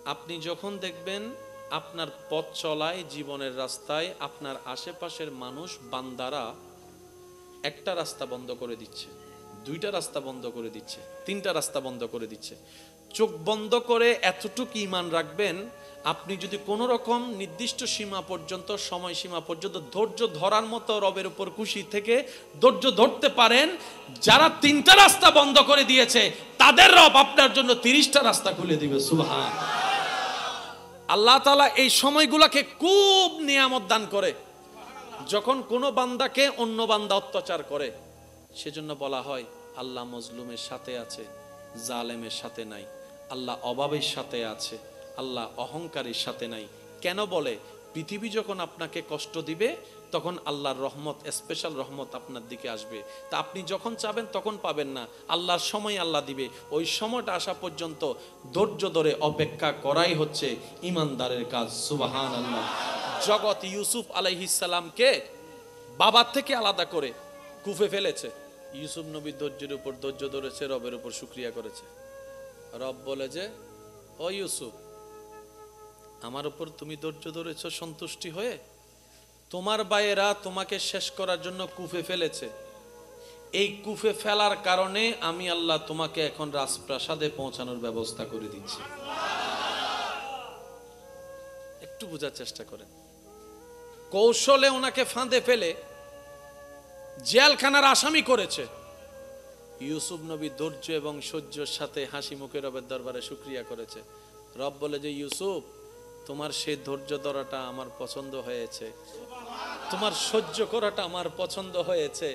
আপনি যখন দেখবেন আপনার পথ চলায়, জীবনের রাস্তায় আপনার আশেপাশের মানুষ বান্দারা একটা রাস্তা বন্ধ করে দিচ্ছে, দুইটা রাস্তা বন্ধ করে দিচ্ছে, তিনটা রাস্তা বন্ধ করে দিচ্ছে, চোখ বন্ধ করে এতটুকু ঈমান রাখবেন, আপনি যদি কোনো রকম নির্দিষ্ট সীমা পর্যন্ত, সময় সীমা পর্যন্ত ধৈর্য ধরার মতো রবের উপর খুশি থেকে ধৈর্য ধরতে পারেন, যারা তিনটা রাস্তা বন্ধ করে দিয়েছে তাদের রব আপনার জন্য 30টা রাস্তা খুলে দিবে। সুবহান আল্লাহ তাআলা এই সময়গুলোকে খুব নিয়ামত দান করে। যখন কোনো বান্দাকে অন্য বান্দা অত্যাচার করে, সেজন্য বলা হয় আল্লাহ মজলুমের সাথে আছে, জালেমের সাথে নাই। আল্লাহ অভাবের সাথে আছে, আল্লাহ অহংকারের সাথে নাই। কেন বলে? পৃথিবী যখন আপনাকে কষ্ট দিবে তখন আল্লাহর রহমত, স্পেশাল রহমত আপনার দিকে আসবে। তা আপনি যখন চাবেন তখন পাবেন না, আল্লাহর সময় আল্লাহ দিবে। ওই সময়টা আসা পর্যন্ত ধৈর্য ধরে অপেক্ষা করাই হচ্ছে ইমানদারের কাজ। সুবহানাল্লাহ। জগৎ ইউসুফ আলাইহিস সালামকে বাবার থেকে আলাদা করে কুফে ফেলেছে। ইউসুফ নবী ধৈর্যের উপর ধৈর্য ধরেছে, রবের উপর শুকরিয়া করেছে। রব বলে যে, ও ইউসুফ, আমার উপর তুমি ধৈর্য ধরেছ সন্তুষ্টি হয়ে, তোমার ভাইয়েরা তোমাকে শেষ করার জন্য কুফে ফেলেছে। এই কুফে ফেলার কারণে আমি আল্লাহ তোমাকে এখন রাজপ্রাসাদে পৌঁছানোর ব্যবস্থা করে দিচ্ছি। একটু বোঝার চেষ্টা করেন। কৌশলে ওনাকে ফাঁদে ফেলে জেলখানার আসামি করেছে। ইউসুফ নবী ধৈর্য এবং সহ্যের সাথে হাসি মুখে রবের দরবারে শুকরিয়া করেছে। রব বলে যে, ইউসুফ, তোমার সেই ধৈর্য ধরাটা আমার পছন্দ হয়েছে, তোমার সহ্য করাটা আমার পছন্দ হয়েছে।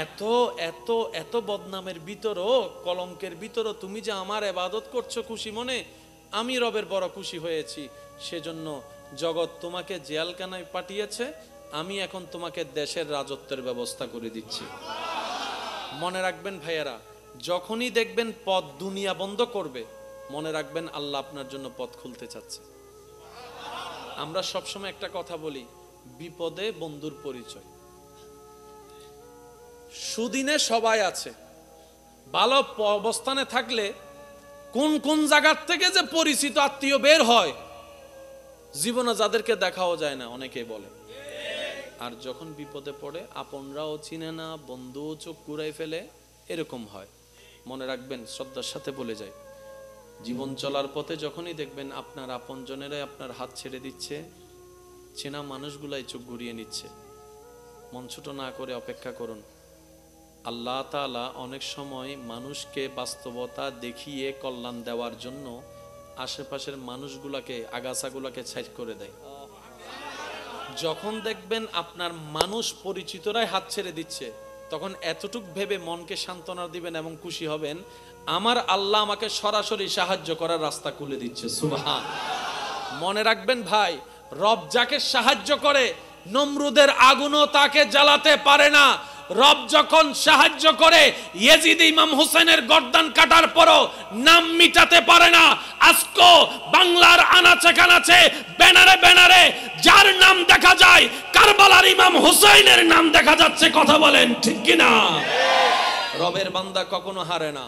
এত এত এত বদনামের ভিতরও, কলঙ্কের ভিতরও তুমি যে আমার ইবাদত করছো খুশি মনে, আমি রবের বড় খুশি হয়েছি। সেজন্য জগৎ তোমাকে জেলখানায় পাঠিয়েছে, আমি এখন তোমাকে দেশের রাজত্বের ব্যবস্থা করে দিচ্ছি। মনে রাখবেন ভাইয়েরা, যখনই দেখবেন পথ দুনিয়া বন্ধ করবে, মনে রাখবেন আল্লাহ আপনার জন্য পথ খুলতে চাচ্ছে। আমরা সবসময় একটা কথা বলি, বিপদে বন্ধুর পরিচয়। সুদিনে সবাই আছে, ভালো অবস্থানে থাকলে কোন কোন জায়গার থেকে যে পরিচিত আত্মীয় বের হয়, জীবনে যাদেরকে দেখাও যায় না, অনেকেই বলে। আর যখন বিপদে পড়ে আপনরাও চিনে না, বন্ধুও চোখ ঘুরাই ফেলে, এরকম হয়। মনে রাখবেন, শ্রদ্ধার সাথে বলে যায়, জীবন চলার পথে যখনই দেখবেন আপনার আপনজনেরাই আপনার হাত ছেড়ে দিচ্ছে, চেনা মানুষগুলাই চোখ ঘুরিয়ে নিচ্ছে, মন ছোট না করে অপেক্ষা করুন। আল্লাহ তাআলা অনেক সময় মানুষকে বাস্তবতা দেখিয়ে কল্যাণ দেওয়ার জন্য আশেপাশের মানুষগুলাকে, আগাছাগুলাকে ছাইট করে দেয়। যখন দেখবেন আপনার মানুষ পরিচিতরাই হাত ছেড়ে দিচ্ছে, তখন এতটুক ভেবে মনকে সান্ত্বনা দিবেন এবং খুশি হবেন, আমার আল্লাহ আমাকে সরাসরি সাহায্য করার রাস্তা খুলে দিচ্ছে। সুবহান। মনে রাখবেন ভাই, রব যাকে সাহায্য করে, নমরুদের আগুনও তাকে জ্বালাতে পারে না। রব যখন সাহায্য করে, ইয়েজিদ ইমাম হুসেনের গর্দান কাটার পরও নাম মিটাতে পারে না। আজকে বাংলার আনাচে কানাচে, ব্যানারে ব্যানারে যার নাম দেখা যায়, কারবালার ইমাম হুসাইনের নাম দেখা যাচ্ছে। কথা বলেন ঠিক কিনা? রবের বান্দা কখনো হারে না,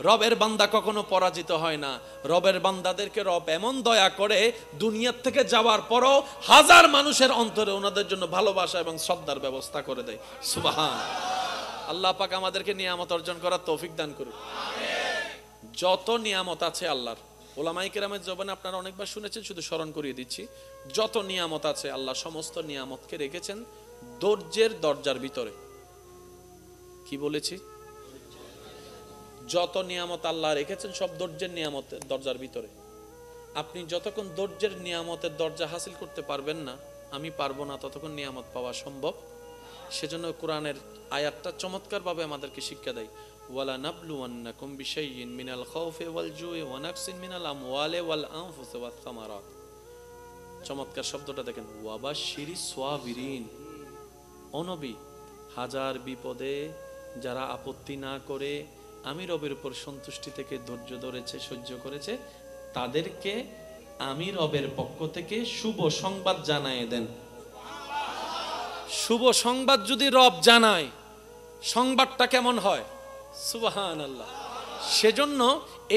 রবের বান্দা কখনো পরাজিত হয় না। রবের বান্দাদেরকে রব এমন দয়া করে, দুনিয়ার থেকে যাওয়ার পরও হাজার মানুষের অন্তরে ওনাদের জন্য ভালোবাসা এবং শ্রদ্ধার ব্যবস্থা করে দেয়। সুবহান। আল্লাহ পাক আমাদেরকে নিয়ামত অর্জন করার তৌফিক দান করুন। যত নিয়ামত আছে আল্লাহর, ওলামায়ে কেরামের জবানে আপনারা অনেকবার শুনেছেন, শুধু স্মরণ করিয়ে দিচ্ছি, যত নিয়ামত আছে আল্লাহ সমস্ত নিয়ামতকে রেখেছেন ধৈর্যের দরজার ভিতরে। কি বলেছি? যত নিয়ামত আল্লাহ রেখেছেন সব ধৈর্যের নিয়ামতের দরজার ভিতরে। আপনি যতক্ষণ ধৈর্যের নিয়ামতের দরজা হাসিল করতে পারবেন না, আমি পারবো না, ততক্ষণ নিয়ামত পাওয়া সম্ভব। সেজন্য কোরআনের আয়াতটা চমৎকারভাবে আমাদেরকে শিক্ষা দেয়, ওয়ালা নাবলুওয়ান্নাকুম বিশাইইন মিনাল খাউফি ওয়াল জুই ওয়া নাকসিন মিনাল আমওয়ালি ওয়াল আনফুসি ওয়াস সামারাত। চমৎকার শব্দটা দেখেন, ওয়াবাশশিরিস সাবিরিন। ও নবী, হাজার বিপদে যারা আপত্তি না করে আমি রবের উপর সন্তুষ্টি থেকে ধৈর্য ধরেছে, সহ্য করেছে, তাদেরকে আমি রবের পক্ষ থেকে শুভ সংবাদ জানায় দেন। শুভ সংবাদ যদি রব জানায়, সংবাদটা কেমন হয়? সুবহানাল্লাহ। সেজন্য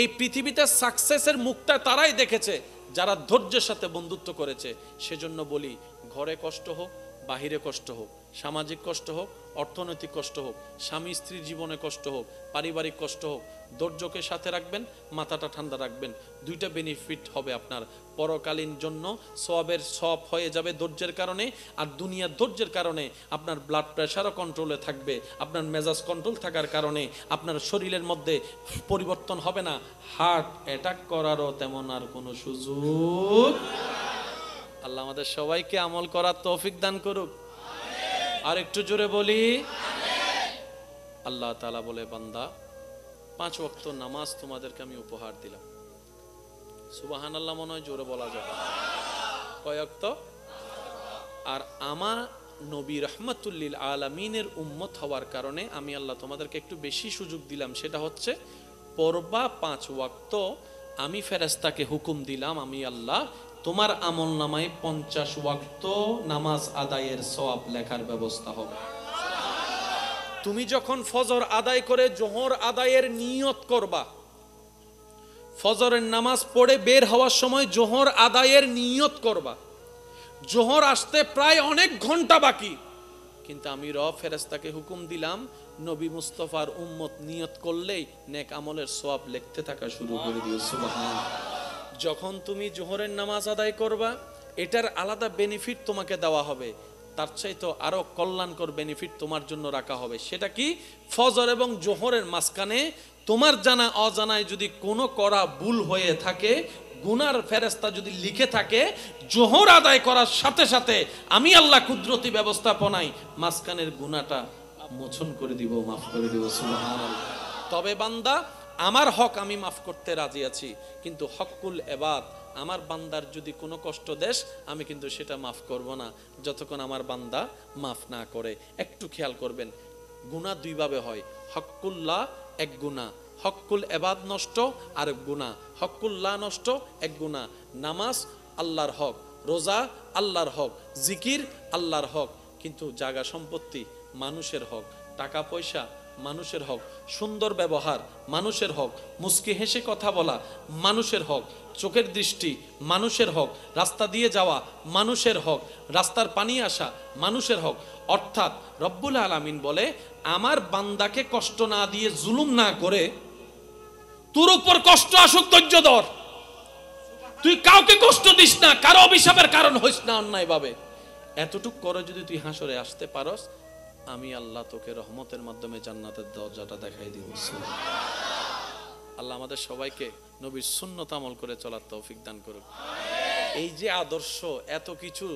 এই পৃথিবীতে সাকসেসের মুখটা তারাই দেখেছে যারা ধৈর্যের সাথে বন্ধুত্ব করেছে। সেজন্য বলি, ঘরে কষ্ট হোক, বাহিরে কষ্ট হোক, সামাজিক কষ্ট হোক, অর্থনৈতিক কষ্ট হোক, স্বামী স্ত্রীর জীবনে কষ্ট হোক, পারিবারিক কষ্ট হোক, ধৈর্যকে সাথে রাখবেন, মাথাটা ঠান্ডা রাখবেন। দুইটা বেনিফিট হবে আপনার। পরকালীন জন্য সওয়াবের সওয়াব হয়ে যাবে ধৈর্যের কারণে, আর দুনিয়ার ধৈর্যের কারণে আপনার ব্লাড প্রেশারও কন্ট্রোলে থাকবে, আপনার মেজাজ কন্ট্রোল থাকার কারণে আপনার শরীরের মধ্যে পরিবর্তন হবে না, হার্ট অ্যাটাক করারও তেমন আর কোনো সুযোগ। আল্লাহ আমাদের সবাইকে আমল করার তৌফিক দান করুক। আর একটু জোরে বলি আল্লাহ তাআলা বলে, বান্দা 5 ওয়াক্ত নামাজ তোমাদেরকে আমি উপহার দিলাম। সুবহানাল্লাহ মনে হয় জোরে বলা যাবে। কয় ওয়াক্ত? আর আমার নবী রাহমাতুল লিল আলামিনের উম্মত হওয়ার কারণে আমি আল্লাহ তোমাদেরকে একটু বেশি সুযোগ দিলাম। সেটা হচ্ছে পড়বা 5 ওয়াক্ত। আমি ফেরেশতাকে হুকুম দিলাম, আমি আল্লাহ তোমার আমল নামায় 50 ওয়াক্ত নামাজ আদায়ের সওয়াব লেখার ব্যবস্থা হবে। তুমি যখন ফজর আদায় করে জোহর আদায়ের নিয়ত করবা, ফজরের নামাজ পড়ে বের হওয়ার সময় জোহর আদায়ের নিয়ত করবা। জোহর আসতে প্রায় অনেক ঘন্টা বাকি, কিন্তু আমি ফেরেশতাকে হুকুম দিলাম, নবী মুস্তাফার উম্মত নিয়ত করলেই নেক আমলের সওয়াব লিখতে থাকা শুরু করে দিও। সুবহানাল্লাহ। যখন তুমি জোহরের নামাজ আদায় করবা, এটার আলাদা বেনিফিট তোমাকে দেওয়া হবে। তার চাইতে আরো কল্যাণকর বেনিফিট তোমার জন্য রাখা হবে। সেটা কি? ফজর এবং জোহরের মাঝখানে তোমার জানা অজানায় যদি কোনো করা ভুল হয়ে থাকে, গুনার ফেরেশতা যদি লিখে থাকে, জোহর আদায় করার সাথে সাথে আমি আল্লাহ কুদরতি ব্যবস্থাপনায় মাঝখানের গুনাহটা মোচন করে দিব, মাফ করে দিব। সুবহানাল্লাহ। তবে বান্দা, আমার হক আমি মাফ করতে রাজি আছি, কিন্তু হকুল ইবাদ, আমার বান্দার যদি কোনো কষ্ট দেশ, আমি কিন্তু সেটা মাফ করব না যতক্ষণ আমার বান্দা মাফ না করে। একটু খেয়াল করবেন, গুনাহ দুই ভাবে হয়। হকুল্লাহ এক গুনাহ, হকুল ইবাদ নষ্ট আরেক গুনাহ। হকুল্লাহ নষ্ট এক গুনাহ। নামাজ আল্লাহর হক, রোজা আল্লাহর হক, জিকির আল্লাহর হক, কিন্তু জায়গা সম্পত্তি মানুষের হক, টাকা পয়সা মানুষের হক, সুন্দর ব্যবহার মানুষের হক, মুস্কি হেসে কথা বলা মানুষের হক, চোখের দৃষ্টি মানুষের হক, রাস্তা দিয়ে যাওয়া মানুষের হক, রাস্তার পানি আসা মানুষের হক। অর্থাৎ রব্বুল আলামিন বলে, আমার বান্দাকে কষ্ট না দিয়ে, জুলুম না করে, তোর উপর কষ্ট আসুক ধৈর্য ধর। তুই কাউকে কষ্ট দিস না, কারো অভিশাপের কারণ হইস না অন্যায় ভাবে। এতটুক করে যদি তুই হাসরে আসতে পারস, আমি আল্লাহ তোকে রহমতের মাধ্যমে জান্নাতের দরজাটা দেখাই দিব। আল্লাহ আমাদের সবাইকে নবীর সুন্নত আমল করে চলার তৌফিক দান করুক। এই যে আদর্শ, এত কিছু,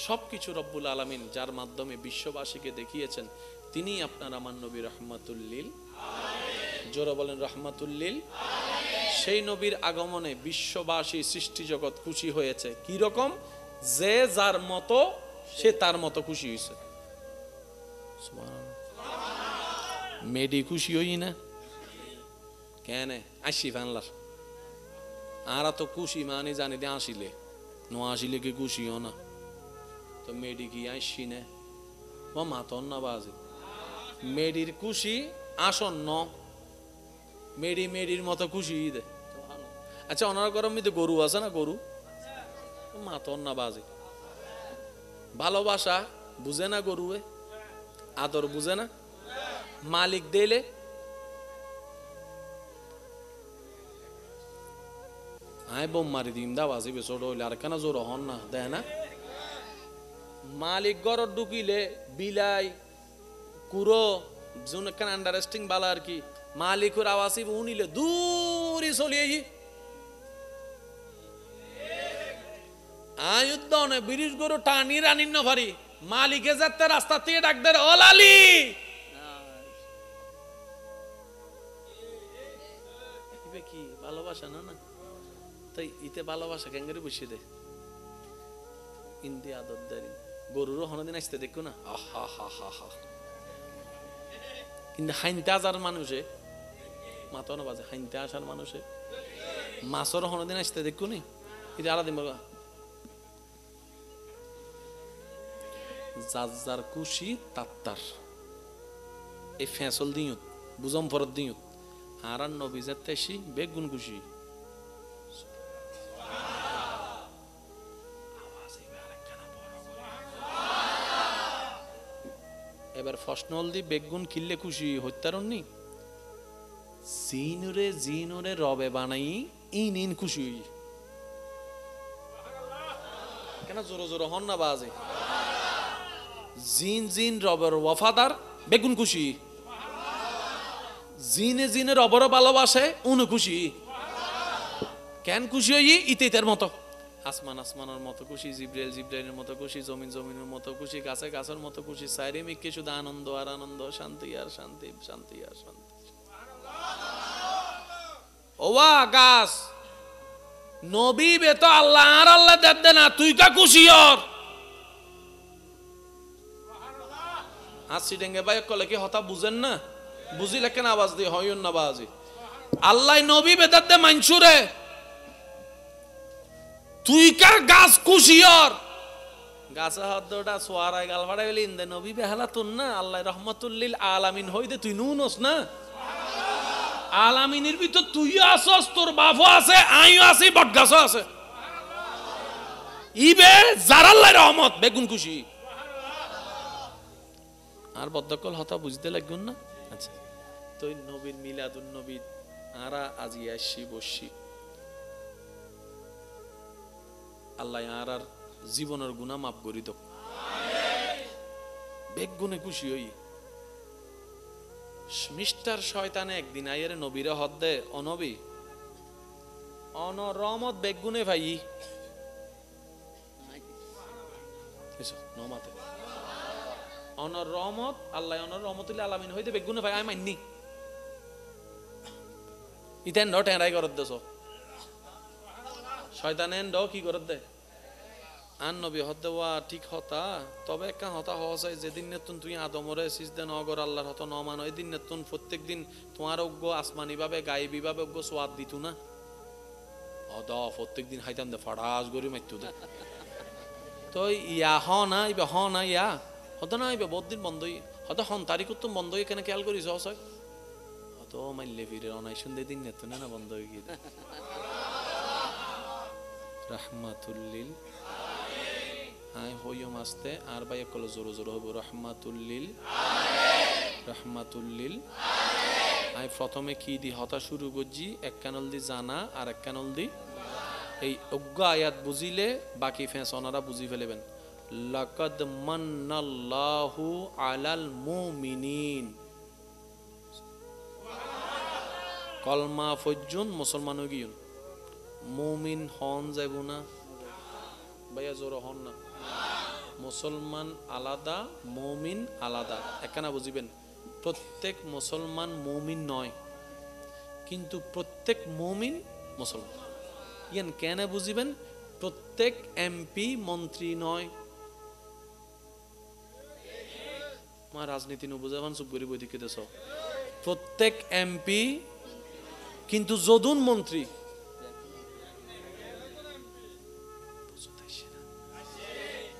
সবকিছু রব্বুল আলামিন যার মাধ্যমে বিশ্ববাসীকে দেখিয়েছেন, তিনি আপনার আমার নবী রাহমাতুল লিল আলামিন। জোরে বলেন রাহমাতুল লিল আলামিন। সেই নবীর আগমনে বিশ্ববাসী, সৃষ্টি জগৎ খুশি হয়েছে। কি রকম? যে যার মতো সে তার মতো খুশি হয়েছে। মেডি খুশি হই না কেন? আসি ফানলার আর তো খুশি মানে জানি দে, আসিলে নো আসিলে কি খুশিও না, তো মেডি কি আসি না ও মাতন না বাজে। মেডির খুশি আসন্ন, মেডি মেডির মতো খুশি দে। আচ্ছা, ওনার গরম মধ্যে গরু আছে না, গরু মাতন না বাজে। ভালোবাসা বুঝে না গরুয়ে, আদর বুঝে না, মালিক দিলে আয় বোম মারি দিম দা বাজিবে, ছোট হইলে আর কেন জোর হন না, দেয় না। মালিক ঘর ঢুকিলে বিলাই কুরো জুন কেন আন্ডারস্টিং বালা আর কি, মালিকের আওয়াজই উনিলে দূরই চলিয়ে আয়ুদ্ধ নে ব্রিজ গরু টানি রানি না ভারি, মালিকে যাতে রাস্তা থেকে ডাক দেয় ও লালি, কি ভালোবাসা না? না তাই ইতে ভালোবাসা ক্যাঙ্গারি বসিয়ে দে ইন্দি আদর দেয়। গরুরও হনদিন আসতে দেখো না, আহা হা হা হা। কিন্তু হাইনতে আসার মানুষে মাথা না বাজে, হাইনতে আসার মানুষে মাছর হনদিন আসতে দেখো নি, এটা আলাদিন বাবা। যার যার খুশি তাত্তার এই ফেসল দিও, বুজম ফরত দিও। আর নবী যাতে বেগুন খুশি, এবার ফসনল দি বেগুন কিনলে খুশি হত্যারণ নি জিনুরে রবে বানাই ইন খুশি হই কেন জোরো জোরো হন না বাজে জিন রবের ওয়াফাদার বেগুন খুশি জিনে রবর ভালোবাসে উনি খুশি কেন খুশি হই ইতের মতো আসমানের মতো খুশি জিব্রাইলের মতো খুশি জমিনের মতো খুশি গাছের মতো খুশি চারিদিকে শুধু আনন্দ আর আনন্দ শান্তি আর শান্তি শান্তি আর শান্তি ওয়া গাছ নবী বে তো আল্লাহ আর আল্লাহ দেন না তুই কা খুশি হর হাসি ডেঙ্গে ভাই কলে কি হতা বুঝেন না বুঝিলে কেন আওয়াজ দিয়ে হইন না বাজি আল্লাহ নবী বেদাত দে মানসুরে তুই কার গাছ খুশি হর গাছে হদ্দটা সোয়ারায় গাল ফাড়া গেলি ইন্দে নবী বেহালা তুন না আল্লাহ রহমাতুল্লিল আলামিন হইদে তুই নুনস না আলামিনের ভিতর তুইও আসস তোর বাপও আছে আইও আছি বটগাছও আছে ইবে জারাল্লাহ রহমত বেগুন খুশি আর বদ্ধকল হতা বুঝতে লাগবেন না আচ্ছা তো নবীর মিলাদুন নবী আরা আজি আসি বসি আল্লাহ আর জীবনের গুনাহ মাফ করি দাও বেগুনে খুশি হই মিস্টার শয়তানে একদিন আইরে নবীরে হদ দে অনবী রহমত বেগুনে ভাই নমাতে রহমত আল্লাহ রহমতুল্লাহ আলামিন হইতে বেগুনে ভাই আমি মাননি ইতেন ড টেরাই করত দেছ শয়তানে ড কি করত দে আন নবী হদ দেওয়া ঠিক হতা তবে একটা হতা হওয়া যায় যেদিন নেতুন তুই আদমরে সিজদে নগর আল্লাহর হত ন মান ওই দিন নেতুন প্রত্যেক দিন তোমার অজ্ঞ আসমানি ভাবে গায়েবী ভাবে অজ্ঞ সোয়াদ দিত না অদ প্রত্যেক দিন হাইতাম দে ফাড়াস গরি মাইতু দে তো ইয়া হ না ইয়া হত না ইবে বহুত দিন বন্ধই হত হন তারিখ তো বন্ধ হয়ে কেন খেয়াল করিস হয় হত মাইলে ফিরে অনাই শুনতে দিন নেতুন না বন্ধ হয়ে গিয়ে রাহমাতুল্লিল আই হইম আসতে আর ভাই কল জোরে জোরে হইব রাহমাতুল্লিল রাহমাতুল্লিল আই প্রথমে কি দি হতা শুরু করছি এক কানল দি জানা আর এক কানল দি এই অজ্ঞ আয়াত বুঝিলে বাকি ফেস ওনারা বুঝি ফেলবেন লাকাদ মান্নাল্লাহু আলাল মুমিনিন কলমা ফজ্জুন মুসলমান গিয়ুন মুমিন হন যাইব না ভাইয়া জোর হন না মুসলমান আলাদা মুমিন আলাদা একখানা বুঝিবেন প্রত্যেক মুসলমান মুমিন নয় কিন্তু প্রত্যেক মুমিন মুসলমান ইয়ান কেন বুঝিবেন প্রত্যেক এমপি মন্ত্রী নয় মা রাজনীতি ন বুঝাবান চুপ করি বইদিকে দেশ প্রত্যেক এমপি কিন্তু যদুন মন্ত্রী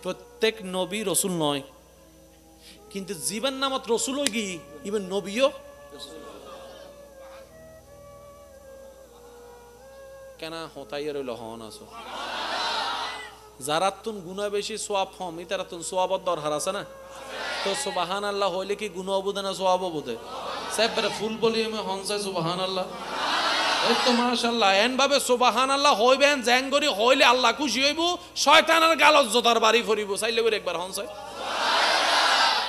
প্রত্যেক নবী রসুল নয় কিন্তু জীবন নামত রসুল গি ইভেন নবীও কেন হতাই রইল হন আছো যারা তুন গুণা বেশি সোয়াব হম তারা তুন সোয়াবত দরকার আছে না তো সুবহান আল্লাহ হইলে কি গুণ অবুদে না সোয়াব অবুদে সাহেব ফুল বলি আমি হন চাই সুবহান আল্লাহ এই তো মাশাআল্লাহ এন ভাবে সুবহান আল্লাহ হইবেন জ্যাঙ্গরি হইলে আল্লাহ খুশি হইব শয়তানের গালত জোতার বাড়ি ফরিব চাইলে করে একবার হন চাই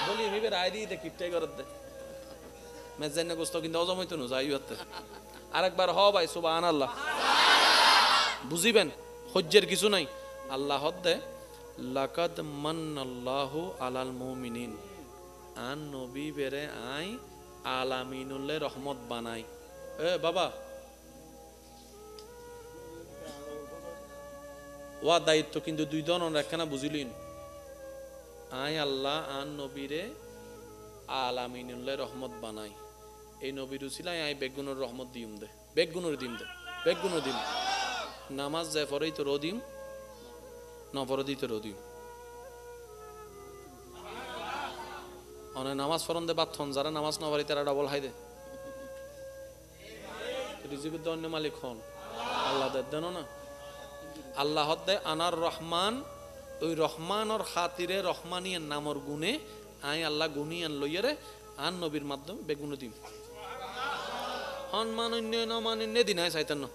বলি আমি রায় দিয়ে দে কিপটাই করত দে মেজাইনে গোস্ত কিন্তু অজমইতো না যাই হতে আরেকবার হ ভাই সুবহান আল্লাহ বুঝিবেন হজ্জের কিছু নাই আল্লাহ হদ্দে লাকাদ মান্নাল্লাহু আলাল মুমিনিন আন নবী বেরে আই আলামিনুল্লাহ রহমত বানাই এ বাবা ওয়া দায়িত্ব কিন্তু দুই ধরনের একখানা বুঝিলেন আই আল্লাহ আন নবীরে আলামিনুল্লাহ রহমত বানাই এই নবীর উছিলাই আই বেগুনের রহমত দিম দে বেগুনের দিম দে বেগুনের দিম নামাজ যায় পরেই তো রদিম নপরদি তো রদিম অনেক নামাজ ফরন দে বাথন যারা নামাজ না পারি তারা ডাবল হাই দে রিজিকের অন্য মালিক হন আল্লাহ দেন না আল্লাহ দে আনার রহমান ওই রহমানর খাতিরে রহমানিয়ার নামর গুণে আই আল্লাহ গুনি আন লইয়ারে আন নবীর মাধ্যমে বেগুন দিম হন মানন্য ন মানন্য দিন আয় চাইতেন না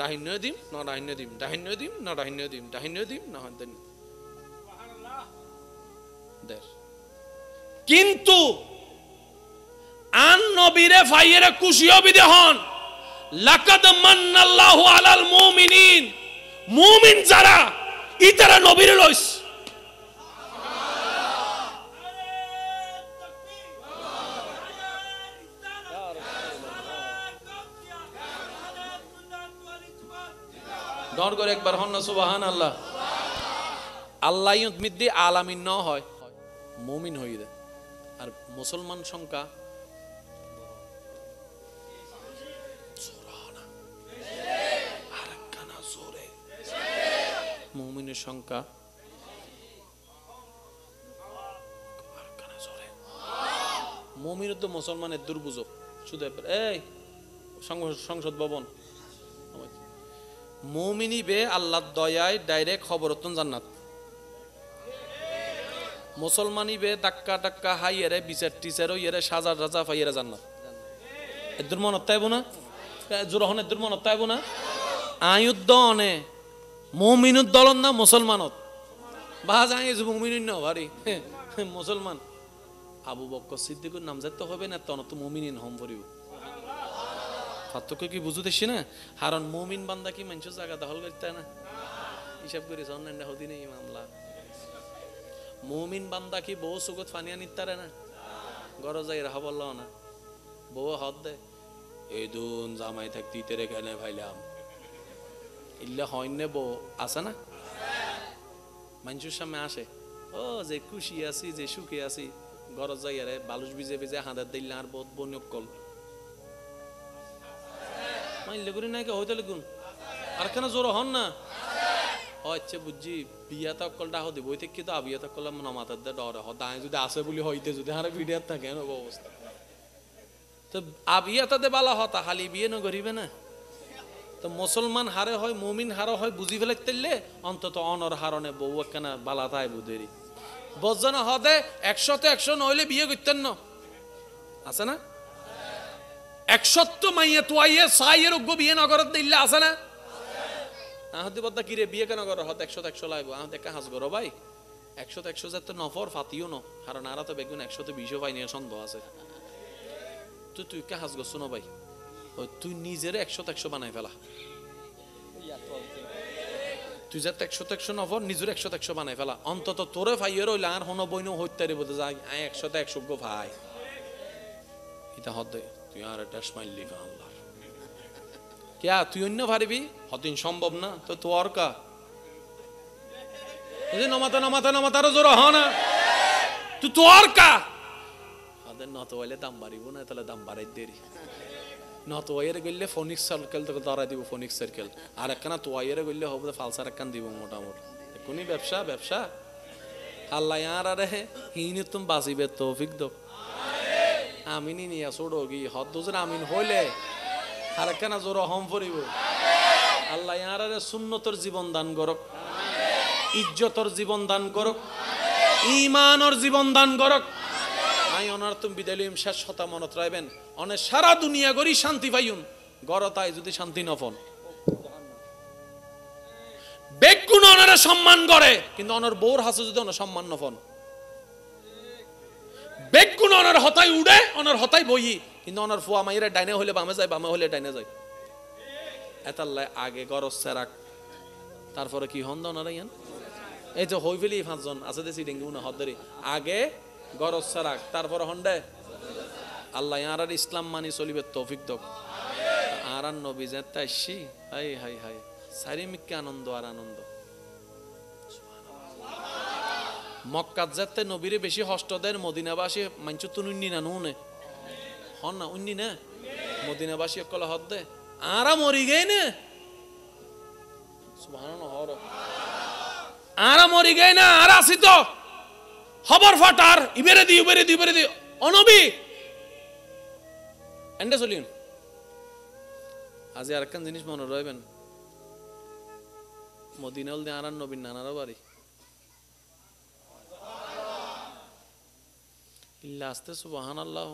ডাহিন্য দিম ন ডাহিন্য দিম ডাহিন্য দিম ন ডাহিন্য দিম ডাহিন্য দিম না হন কিন্তু আন নবীরে ফাইয়েরে খুশি হবিদে হন লাকাদ মান্নাল্লাহু আলাল মুমিনিন মুমিন যারা ইতারা নবীরে লইস দর করে একবার হন না সুবহানাল্লাহ আল্লাহ মিদ্দি আলামিন ন হয় মুমিন হই দে আর মুসলমান সংখ্যা মুমিনের সংখ্যা মুমিন তো মুসলমানের দুর্বুঝক শুধু এই সংসদ ভবন মুমিনি বে আল্লাহর দয়ায় ডাইরেক্ট খবরতন জান্নাত মুসলমানি বে ডাক্কা ডাক্কা হাইয়ারে বিচার টিচার ইয়েরে সাজা রাজা ফাইয়ারে জান্নাত এদুর মনত তাইব না জোরহন এদুর মনত তাইব না আয়ুদ্ধ অনে মুমিনুদ দলন না মুসলমানত বাজ আই মুমিনুন না ভারি মুসলমান আবু বকর সিদ্দিকুর নাম যাতে হবে না তখন তো মুমিনিন হম পড়িব পার্থক্য কি বুঝতেছি না কারণ মুমিন বান্দা কি মানুষের জায়গা দখল করতে না হিসাব করে অন্যান্য হদিন এই মামলা মুমিন বান্দা কি বউ সুগত ফানিয়া নিতারে না গর যাই রাহা বলল না বউ হদ দে এই দুন জামাই থাকতে তেরে কেনে ভাইলাম ইল্লে হইন্য বউ আছে না মানুষের সামনে আসে ও যে খুশি আছি যে সুখে আছি গর যাই আরে বালুস ভিজে ভিজে হাঁদার দিল আর বহুত বনিয়ক কল মাইলে করি নাকি হইতে লিখুন আর কেন জোর হন না আচ্ছা বুঝছি বিয়া তকলটা হতে বই থেকে তো আবিয়া তকল নমাতার দে ডরে হ দায় যদি আসে বলি হইতে যদি হারে ভিডিও থাকে না অবস্থা তো আবিয়া তাতে বালা হতা হালি বিয়ে না করিবে না তো মুসলমান হারে হয় মুমিন হারে হয় বুঝি ফেলে তেললে অন্তত অনর হারণে বউ একখানা বালা তাই বুধেরি বজ্জানা হদে 100 নইলে বিয়ে করতেন না আছে না 100 মাইয়া তোয়াইয়ে সাইয়ের উগ্র বিয়ে নগরত দিল্লা আছে না আহদি বদ্দা কিরে বিয়ে কেন করো হত 100 লাইব আহ দেখা হাস করো ভাই 100 যাতে নফর ফাতিও ন কারণ আরা তো বেগুন 120 পাই নিয়ে সন্দেহ আছে তুই কে হাস করছো না ভাই তুই নিজের 100 বানাই ফেলা তুই যাতে 100 নফর নিজের 100 বানাই ফেলা অন্তত তোরে ফাইয়ের হইলে আর হন বইন হইতারি বোধ যায় 100 গো ভাই এটা হদ তুই আর এটা স্মাইল আল্লাহ क्या তুই অন্য পারবি হতিন সম্ভব না তো তোর কা এই নমাতা জোর হ না তুই তোর কা আদের নত হইলে দাম বাড়িব না তাহলে দাম বাড়াই দেরি নত হইরে গইলে ফোনিক্স সার্কেল তো ধরা দিব ফোনিক্স সার্কেল আর একখানা তো হইরে গইলে হবে ফালসার একখান দিব মোটামুটি কোনি ব্যবসা আল্লাহ ইয়ার আরে হিনি তুমি বাঁচিবে তৌফিক দাও আমিন নিয়া ছোড়ো কি হদ দুজনে আমিন হইলে আর একখানা জোর হম পড়িব আল্লাহ ইয়ারে সুন্নতর জীবন দান করক ইজ্জতর জীবন দান করক ঈমানর জীবন দান করক আই অনার তুমি বিদালিম শেষ হতা মনত রাখবেন অনে সারা দুনিয়া গরি শান্তি পাইউন গরতায় যদি শান্তি নফন বেগুন অনারে সম্মান করে কিন্তু অনার বউর হাসে যদি অনার সম্মান নফন বেগুন অনার হতাই উড়ে অনার হতাই বই কিন্তু অনার ফুয়া মাইরা ডাইনে হলে বামে যায় বামে হলে ডাইনে যায় এতাল্লাহ আগে গরজ রাখ তারপরে কি হন ওনারা ইয়ান এই যে হই ফেলি 5 জন আছে দেশি ডেঙ্গু না হদরি আগে গরজ রাখ তারপরে হন্ডে আল্লাহ ইয়ার ইসলাম মানি চলিবে তৌফিক দক আর নবী যে তাইছি হাই হাই হাই সারিমিককে আনন্দ আর আনন্দ মক্কাত যেতে নবীরে বেশি হষ্ট দেয় মদিনাবাসী মাঞ্চু তুনুন্নি না নুনে হন না উন্নি না মদিনাবাসী কলে হদ দে আরা মরি গে না সুবহানাল্লাহ হর আরা মরি গে না আর আসি তো খবর ফাটার ইবেরে দি অনবী এন্ডে চলিন আজ আরেকখান জিনিস মনে রাখবেন মদিনাল দে আরান নবীর নানার বাড়ি ইল্লা আস্তে সুবহানাল্লাহ।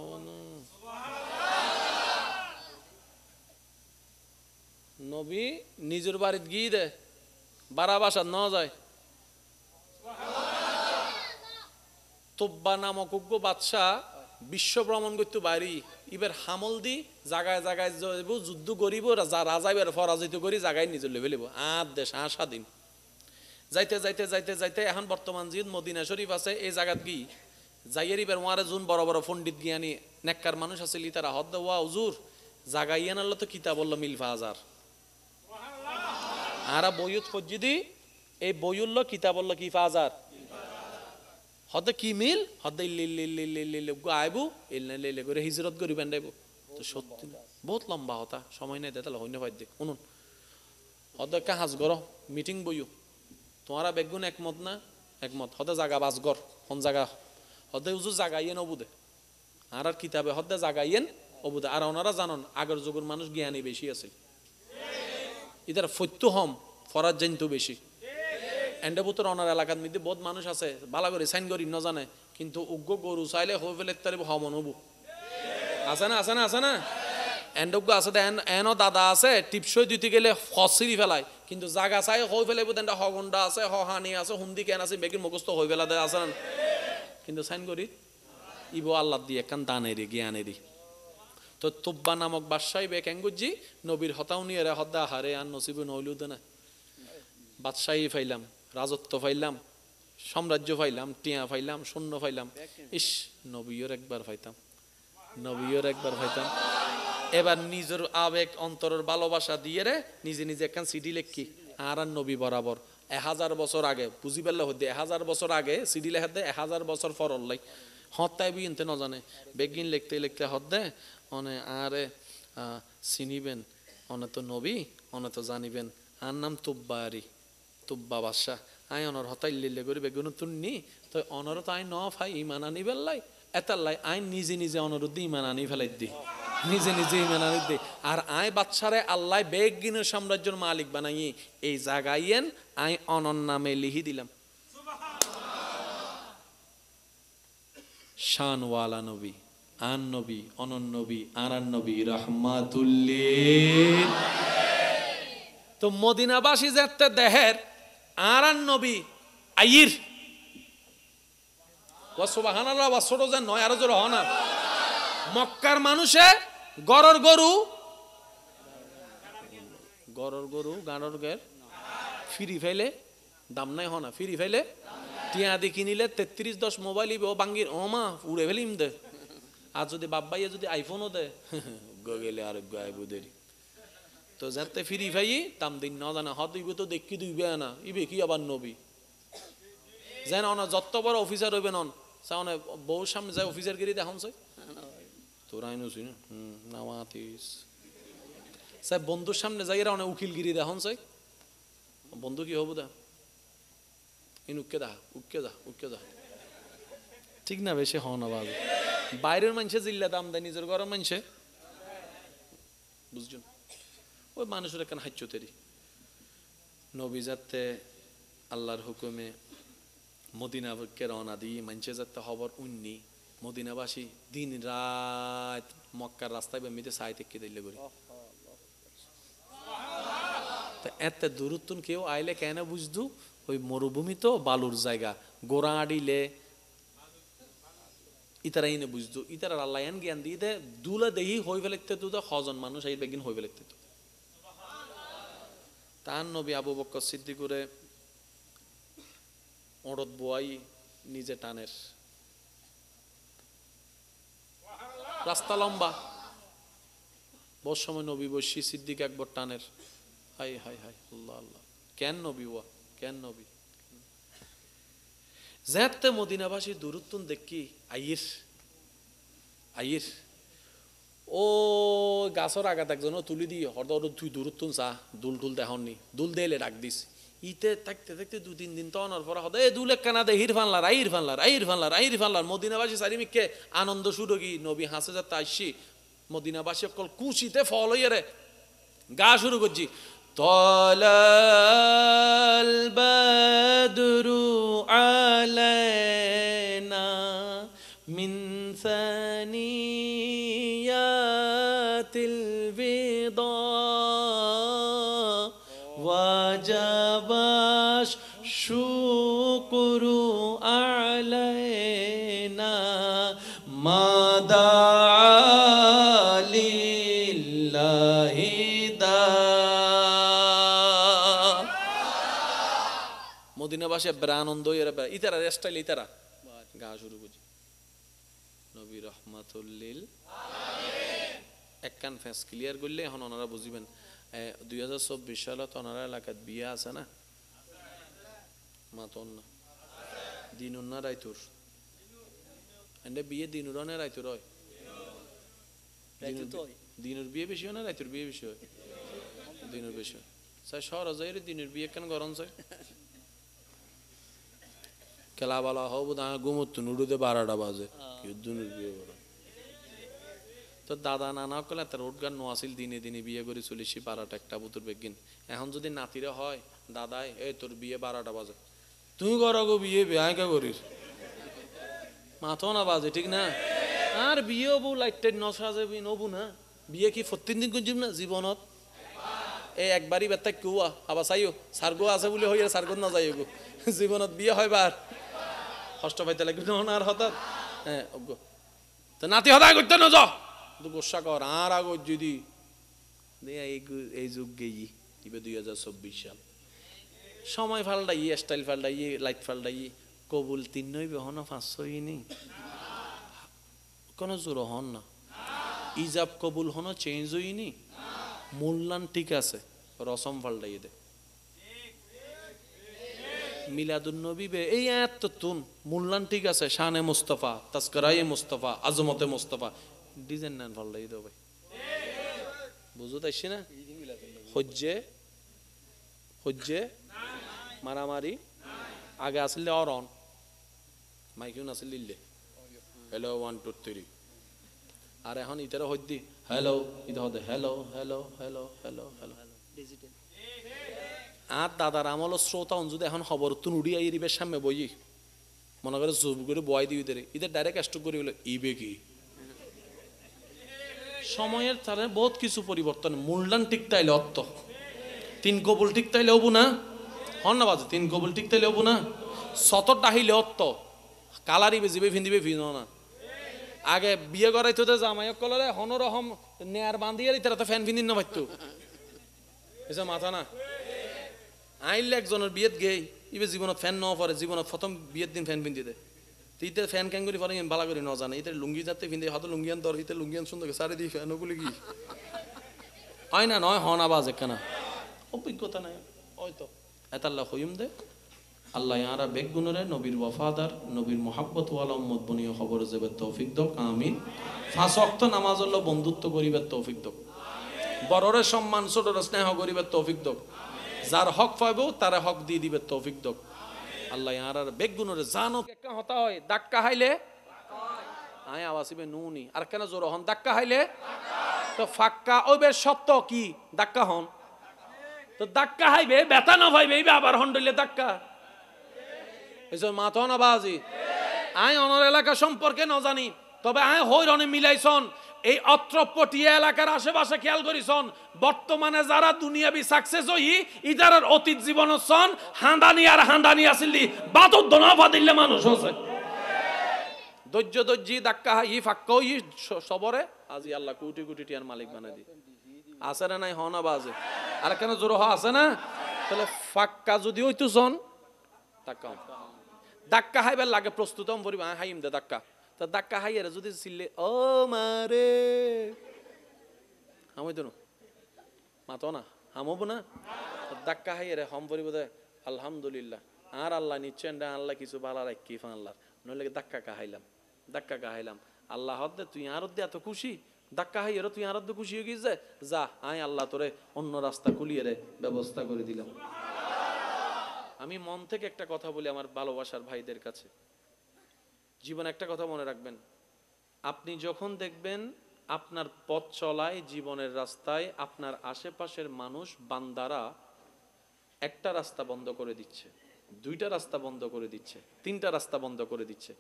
নবী নিজের বাড়িতে গিয়ে দে বারা বাসার ন যায়। তোব্বা নামক উগ্র বাদশাহ বিশ্ব ভ্রমণ করতে বাড়ি এবার হামল দি জায়গায় জায়গায় যুদ্ধ করিব, রাজা এবার পরাজিত করি জায়গায় নিজের লেভে লিব। দেশ স্বাধীন যাইতে যাইতে যাইতে যাইতে এখন বর্তমান জিদ মদিনা শরীফ আছে এই জায়গাত গি যাইয়ের এবার ওয়ারে যোন বড় বড় পণ্ডিত গিয়ানি নেককার মানুষ আছে তারা হদ ওয়া হুজুর জাগাইয়ান আল্লাহ তো কিতাব বললো মিলফা হাজার আর বইয়ুত ফজ্জিদি এই বইউল্ল কিতাব বললো কি ফাজার হদে কি মিল হদে আইবু ইল্লে করে হিজরত করি বেন্ডাইব। তো সত্যি বহুত লম্বা হতা সময় নেই দেতাল হইনে পাই দেখ শুনুন হদে কাহাজ গর মিটিং বইও তোমারা বেগুন একমত না একমত হদে জাগা বাসগর হন জাগা হদে উজু জাগাইয়েন অবুদে আর কিতাবে হদে জাগাইয়েন অবুদে। আর ওনারা জানন আগের যুগের মানুষ জ্ঞানী বেশি আছে ইদার ফত্য হম ফরাজ জানতো বেশি এন্ডে বুতর ওনার এলাকার মধ্যে বহুত মানুষ আছে বালা করে সাইন করি ন জানে কিন্তু উগ্র গরু চাইলে হয়ে ফেলে তার হমন হবু আছে না আছে না আছে না এন্ডজ্ঞ আছে এনো দাদা আছে টিপসই দিতে গেলে ফসিরি ফেলায় কিন্তু জাগা চাই হয়ে ফেলে বুঝেন হগন্ডা আছে হানি আছে হুন্দি কেন আছে বেগির মুখস্থ হয়ে ফেলা দেয় আছে না কিন্তু সাইন করি ইবো আল্লাহ দিয়ে একখান দানেরি জ্ঞানেরি। তো তুব্বা নামক বাদশাহী বেক এঙ্গুজি নবীর হতাও নিয়ে রে হদ্দা হারে আর নসিবে নইলুদ না বাদশাহী ফাইলাম রাজত্ব ফাইলাম সাম্রাজ্য ফাইলাম টিয়া ফাইলাম শূন্য ফাইলাম ইস নবীর একবার ফাইতাম নবীর একবার ফাইতাম। এবার নিজের আবেগ অন্তরের ভালোবাসা দিয়ে রে নিজে নিজে একখান সিডি লেখি আর নবী বরাবর 1000 বছর আগে বুঝি পেলে হতে 1000 বছর আগে সিডি লেখা দে 1000 বছর ফরল্লাই হত্যাই বিনতে ন জানে বেগিন লিখতে লিখতে হদ্দে অনে আরে চিনিবেন অনে তো নবী অনে তো জানিবেন আর নাম তুব্বারি তুব্বা বাদশাহ আই অনর হতাই লিলে করি বেগুন তুননি তো অনর তো আই ন ফাই ইমান আনি বেললাই এতাল্লাই আই নিজে নিজে অনরুদ্ধে ইমান আনি ফেলাই দি নিজে নিজে ইমান আনি দি আর আই বাদশারে আল্লাহ বেগিনের সাম্রাজ্যের মালিক বানাই এই জাগাইয়েন আই অনর নামে লিহি দিলাম। শানওয়ালা নবী আন নবী অনন নবী আরান নবী রহমাতুল্লিল। তো মদিনাবাসী যেতে দেহের আরান নবী আইর ওয়া সুবহানাল্লাহ ওয়া ছোট যে নয় আরো জোরে হনা মক্কার মানুষে গরর গরু গাড়র গের ফিরি ফেলে দাম নাই হনা ফিরি ফেলে টিয়া দি কিনিলে 3310 মোবাইল ইবে ও বাঙ্গির ও মা উড়ে ফেলিম দে আর যদি বাব্বাইয়ে যদি আইফোনও দে গেলে আর গায়বু দেরি তো যাতে ফিরি ভাই দাম দিন না জানা হদ ইবে তো দেখি দুইবে না ইবে কি আবার নবী যেন অন যত বড় অফিসার হইবে নন সামনে বউ সামনে যায় অফিসার গিরি দেখুন চাই তোর আইনুছি না নামাতিস স্যার বন্ধুর সামনে যাই অনেক উকিলগিরি দেখুন চাই বন্ধু কি হবো দা ইন উকে দা উকে দা ঠিক না বেশি হও না বাবু বাইরের মানুষে জিল্লা দাম দেয় নিজের ঘরের মানুষে বুঝছেন ওই মানুষের এখানে হাইচতেরি নবী যাতে আল্লাহর হুকুমে মদিনাকে রওনা দিয়ে মানুষে যাতে খবর উন্নি মদিনাবাসী দিন রাত মক্কার রাস্তায় বেমিতে সাই থেকে দিলে করি এত দূরত্বন কেউ আইলে কেন বুঝদু ওই মরুভূমি তো বালুর জায়গা গোড়া আডিলে ইতারা ইনে বুঝতো ইতারা আল্লাহ জ্ঞান দিয়ে দে দুলা দেহি হই ফেলতে তো হজন মানুষ এই বেগিন হই ফেলতে তো তার নবী আবু বকর সিদ্দিক করে ওড়ত বই নিজে টানের রাস্তা লম্বা বহু সময় নবী বসি সিদ্দিক একবার টানের হাই হাই হাই আল্লাহ আল্লাহ কেন নবী ওয়া কেন নবী যেতে মদিনাবাসী দূরত্ব দেখি আইর ও গাছর আঘাত একজন তুলি দি হরদ তুই দূরত্ব চা দুল টুল দেখাননি দুল দেলে ডাক দিস ইতে থাকতে থাকতে 2-3 দিন তো অনার পর হদ এ দুলে কানা দে হির ফানলার মদিনাবাসী চারিমিককে আনন্দ শুরু কি নবী হাসে যাতে আইসি মদিনাবাসী অকল কুচিতে ফল হইয়া রে গা শুরু করছি তলাল বাদরু আলাইনা মিন শুকরু আলাইনা মাদালিল্লাহি দা। মদিনা ভাষে ব্রানন্দ ইতারা স্টাইল ইতারা গা শুরু করছি নবী রহমাতুল্লিল এক কান ফেস ক্লিয়ার করলে এখন ওনারা বুঝিবেন 2024 সালত ওনারা এলাকাত বিয়ে আছে না মাতন না দিনুর না রাইতুর এন্ডে বিয়ে দিনুর না রাইতুর হয় দিনুর বিয়ে বেশি হয় না রাইতুর বিয়ে বেশি হয় দিনুর বেশি হয় স্যার সহজ হয় দিনুর বিয়ে কেন গরম চাই খেলা বলা হব না ঘুমত নুডুতে 12টা বাজে দিনুর বিয়ে করা তো দাদা নানা কলে তার রোডগার নোয়াছিল দিনে দিনে বিয়ে করে চলিসি 12টা একটা বুতুর বেগিন এখন যদি নাতিরে হয় দাদাই এই তোর বিয়ে 12টা বাজে তুই করো বিয়ে বিয়ে কে করিস মাথো না বাজে ঠিক না আর বিয়ে হবো লাইট নসাজে নবু না বিয়ে কি 14 দিন করছিস না জীবনত এই একবারই বেতাই কুয়া আবার চাইও সার্গো আছে বলে হইয়া সার্গো না যাই গো জীবনত বিয়ে হয় বার কষ্ট পাইতে লাগবে না আর হঠাৎ হ্যাঁ তো নাতি হতায় করতে না যাও গোসা কর আর আগত যদি এই যুগ গেই 2024 সাল সময় ফাল্টাই স্টাইল ফাল্টাই লাইট ফাল্টাই কবুল 3 নইবে হন 500 নেই কোনো জোর হন না ইজাব কবুল হন চেঞ্জ হইনি মূল্যান ঠিক আছে রসম ফাল্টাই দে মিলাদুন নবী বে এই এত তুন মূল্যান ঠিক আছে শানে মুস্তাফা তাজকিরায়ে মুস্তাফা আজমতে মুস্তাফা ডিজাইন নান ফাল্টাই দাও ভাই বুঝো তাইছি না হজ্জে মারামারি আগে আসলে অরন মাইকিউন আসলে লিলে হ্যালো 1 2 3 আর এখন ইতারা হদ্দি হ্যালো ইতা হদে hello hello hello hello hello digital আর দাদার আমল শ্রোতা যদি এখন খবর তুন উড়িয়া ইরিবের সামনে বই মনে করে জুব করে বয় দিবি দেরে ইদের ডাইরেক্ট স্টক করে বলে ইবে কি সময়ের তারে বহুত কিছু পরিবর্তন মূল্যান ঠিক তাইলে অর্থ 3 কবুল ঠিক তাইলে হবো না হন না বাজে 3 কবুল ঠিক তাইলে হবো না সতর ডাহিলে অর্থ কালারি বেজিবে ভিন্দিবে ভিনো না আগে বিয়ে করাইতো তো জামাইক কলরে হনরহম নেয়ার বান্ধিয়ে তারা তো ফ্যান ভিন্দিন না পাইতো এসব মাথা না আইলে একজনের বিয়েত গেই ইবে জীবনত ফ্যান ন পরে জীবনত প্রথম বিয়ের দিন ফ্যান পিন্ধি দে ইতে ফ্যান ক্যাং করি পরে ভালো করে ন জানে ইতে লুঙ্গি যাতে পিন্ধে হাতে লুঙ্গিয়ান দর ইতে লুঙ্গিয়ান সুন্দর সারি দিই ফ্যান ওগুলি কি হয় না নয় হন আওয়াজ একখানা অভিজ্ঞতা নাই হয়তো এতাল্লাহ হইম দে আল্লাহ ইয়ারা বেগুনরে নবীর ওয়াফাদার নবীর মোহাব্বত ওয়ালা উম্মত বনিয় খবর যাবে তৌফিক দক আমিন 5 ওয়াক্ত নামাজ হলো বন্ধুত্ব করিবে তৌফিক দক বড়রে সম্মান ছোটরে স্নেহ করিবে তৌফিক দক যার হক পাইবো তারে হক দিয়ে দিবে তৌফিক দক আল্লাহ ইয়ারার বেগুনরে জানো একটা হতা হয় ধাক্কা খাইলে আয় আওয়াসিবে নুনি আর কেন জোর হন ধাক্কা খাইলে তো ফাক্কা ওবে সত্য কি ধাক্কা হন তো ধাক্কা খাইবে ব্যথা না পাইবে এইবে আবার হন্ডলে ধাক্কা এসব মাথা না বাজি আয় অনর এলাকা সম্পর্কে ন জানি তবে আয় হইরনে মিলাইছন এই অত্র পটিয়া এলাকার আশেপাশে খেয়াল করিছন বর্তমানে যারা দুনিয়াবি সাকসেস হই ইদারার অতীত জীবন সন হাঁদানি আর হাঁদানি আসিলি বাতর দনাফা দিলে মানুষ হচ্ছে ধৈর্য ধাক্কা ই ফাক্কা ই সবরে আজি আল্লাহ কোটি কোটি টিয়ার মালিক বানাই দি আছে না নাই হনা বাজে আর কেন জোর আছে না তাহলে ফাক্কা যদি হইতো সন ধাক্কা হাইবার লাগে প্রস্তুত পরিবা হাইম দে ধাক্কা তা ধাক্কা হাইয়ারে যদি চিল্লে ও মারে হামই তো মাতো না হামব না ধাক্কা হাইয়ারে হম পরিব দে আলহামদুলিল্লাহ আর আল্লাহ নিচ্ছেন আল্লাহ কিছু বালা রাখি আল্লাহ নইলে ধাক্কা কাহাইলাম আল্লাহ হদ্দে তুই আর এত খুশি ধাক্কা হাইয়ারও তুই আর খুশি হয়ে গিয়েছে যা আয় আল্লাহ তোরে অন্য রাস্তা খুলিয়ে রে ব্যবস্থা করে দিলাম আমি মন থেকে একটা কথা বলি আমার ভালোবাসার ভাইদের কাছে জীবন একটা কথা মনে রাখবেন আপনি যখন দেখবেন আপনার পথ চলায় জীবনের রাস্তায় আপনার আশেপাশের মানুষ বান্দারা একটা রাস্তা বন্ধ করে দিচ্ছে 2টা রাস্তা বন্ধ করে দিচ্ছে 3টা রাস্তা বন্ধ করে দিচ্ছে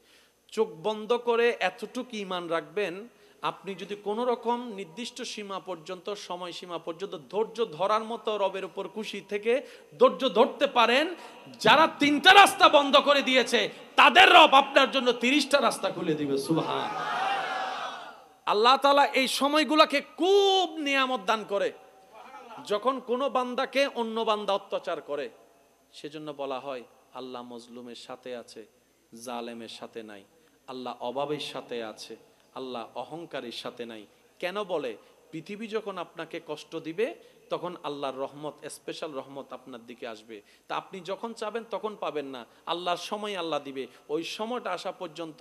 চোখ বন্ধ করে এতটুকু ঈমান রাখবেন আপনি যদি কোনো রকম নির্দিষ্ট সীমা পর্যন্ত, সময় সীমা পর্যন্ত ধৈর্য ধরার মতো রবের উপর খুশি থেকে ধৈর্য ধরতে পারেন, যারা 3টা রাস্তা বন্ধ করে দিয়েছে তাদের রব আপনার জন্য 30টা রাস্তা খুলে দিবে। সুবহান আল্লাহ তাআলা এই সময়গুলোকে খুব নিয়ামত দান করে। যখন কোনো বান্দাকে অন্য বান্দা অত্যাচার করে, সেজন্য বলা হয় আল্লাহ মজলুমের সাথে আছে, জালেমের সাথে নাই। আল্লাহ অভাবের সাথে আছে, আল্লাহ অহংকারের সাথে নাই। কেন বলে? পৃথিবী যখন আপনাকে কষ্ট দিবে তখন আল্লাহর রহমত, স্পেশাল রহমত আপনার দিকে আসবে। তা আপনি যখন চাবেন তখন পাবেন না, আল্লাহর সময় আল্লাহ দিবে। ওই সময়টা আসা পর্যন্ত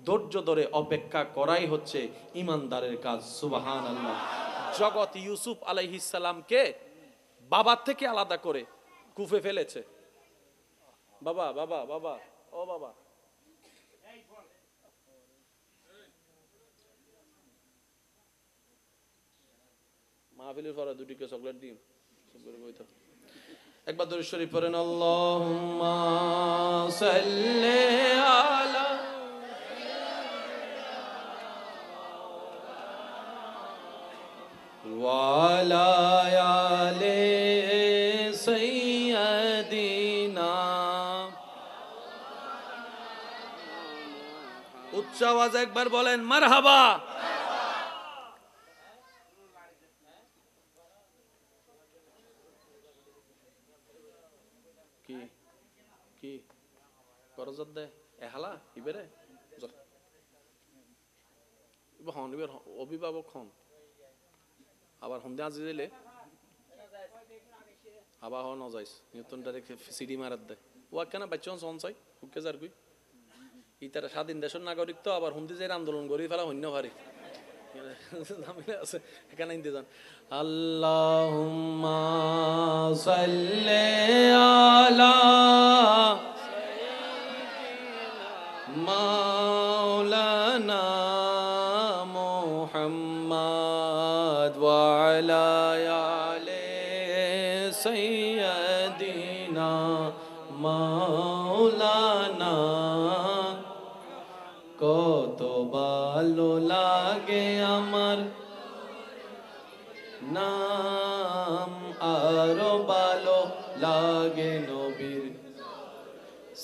ধৈর্য ধরে অপেক্ষা করাই হচ্ছে ইমানদারের কাজ। সুবহানাল্লাহ। জগৎ ইউসুফ আলাইহিস সালামকে বাবার থেকে আলাদা করে কুফে ফেলেছে। বাবা বাবা বাবা ও বাবা, মাহফিলের পরে দুটিকে চকলেট দিন। একবার দরুদ শরীফ পড়েন, আল্লাহুম্মা সাল্লি আলা ওয়া আলা আলি সাইয়্যিদিনা। উচ্চ আওয়াজে একবার বলেন মারহাবা। কি কি করজত দে এহালা ইবেরে হন ইবের অভিভাবক হন আবার হন্দে আজি দিলে আবার হন যাইস নিউটন ডাইরেক্ট সিডি মারাত দে ও কেন বাচ্চন সন চাই হুকে যার কই ইতারা স্বাধীন দেশের নাগরিক তো আবার হুন্দি যাই আন্দোলন করি ফেলা হন্য ভারি আছে এখানে ইন্দি যান। আল্লাহুম্মা সাল্লি আলা মাওলানা মুহাম্মদ ওয়া আলা আলি সাইয়্যিদিনা মাওলানা। কত ভালো লাগে আমার নাম, আরো ভালো লাগে নবীর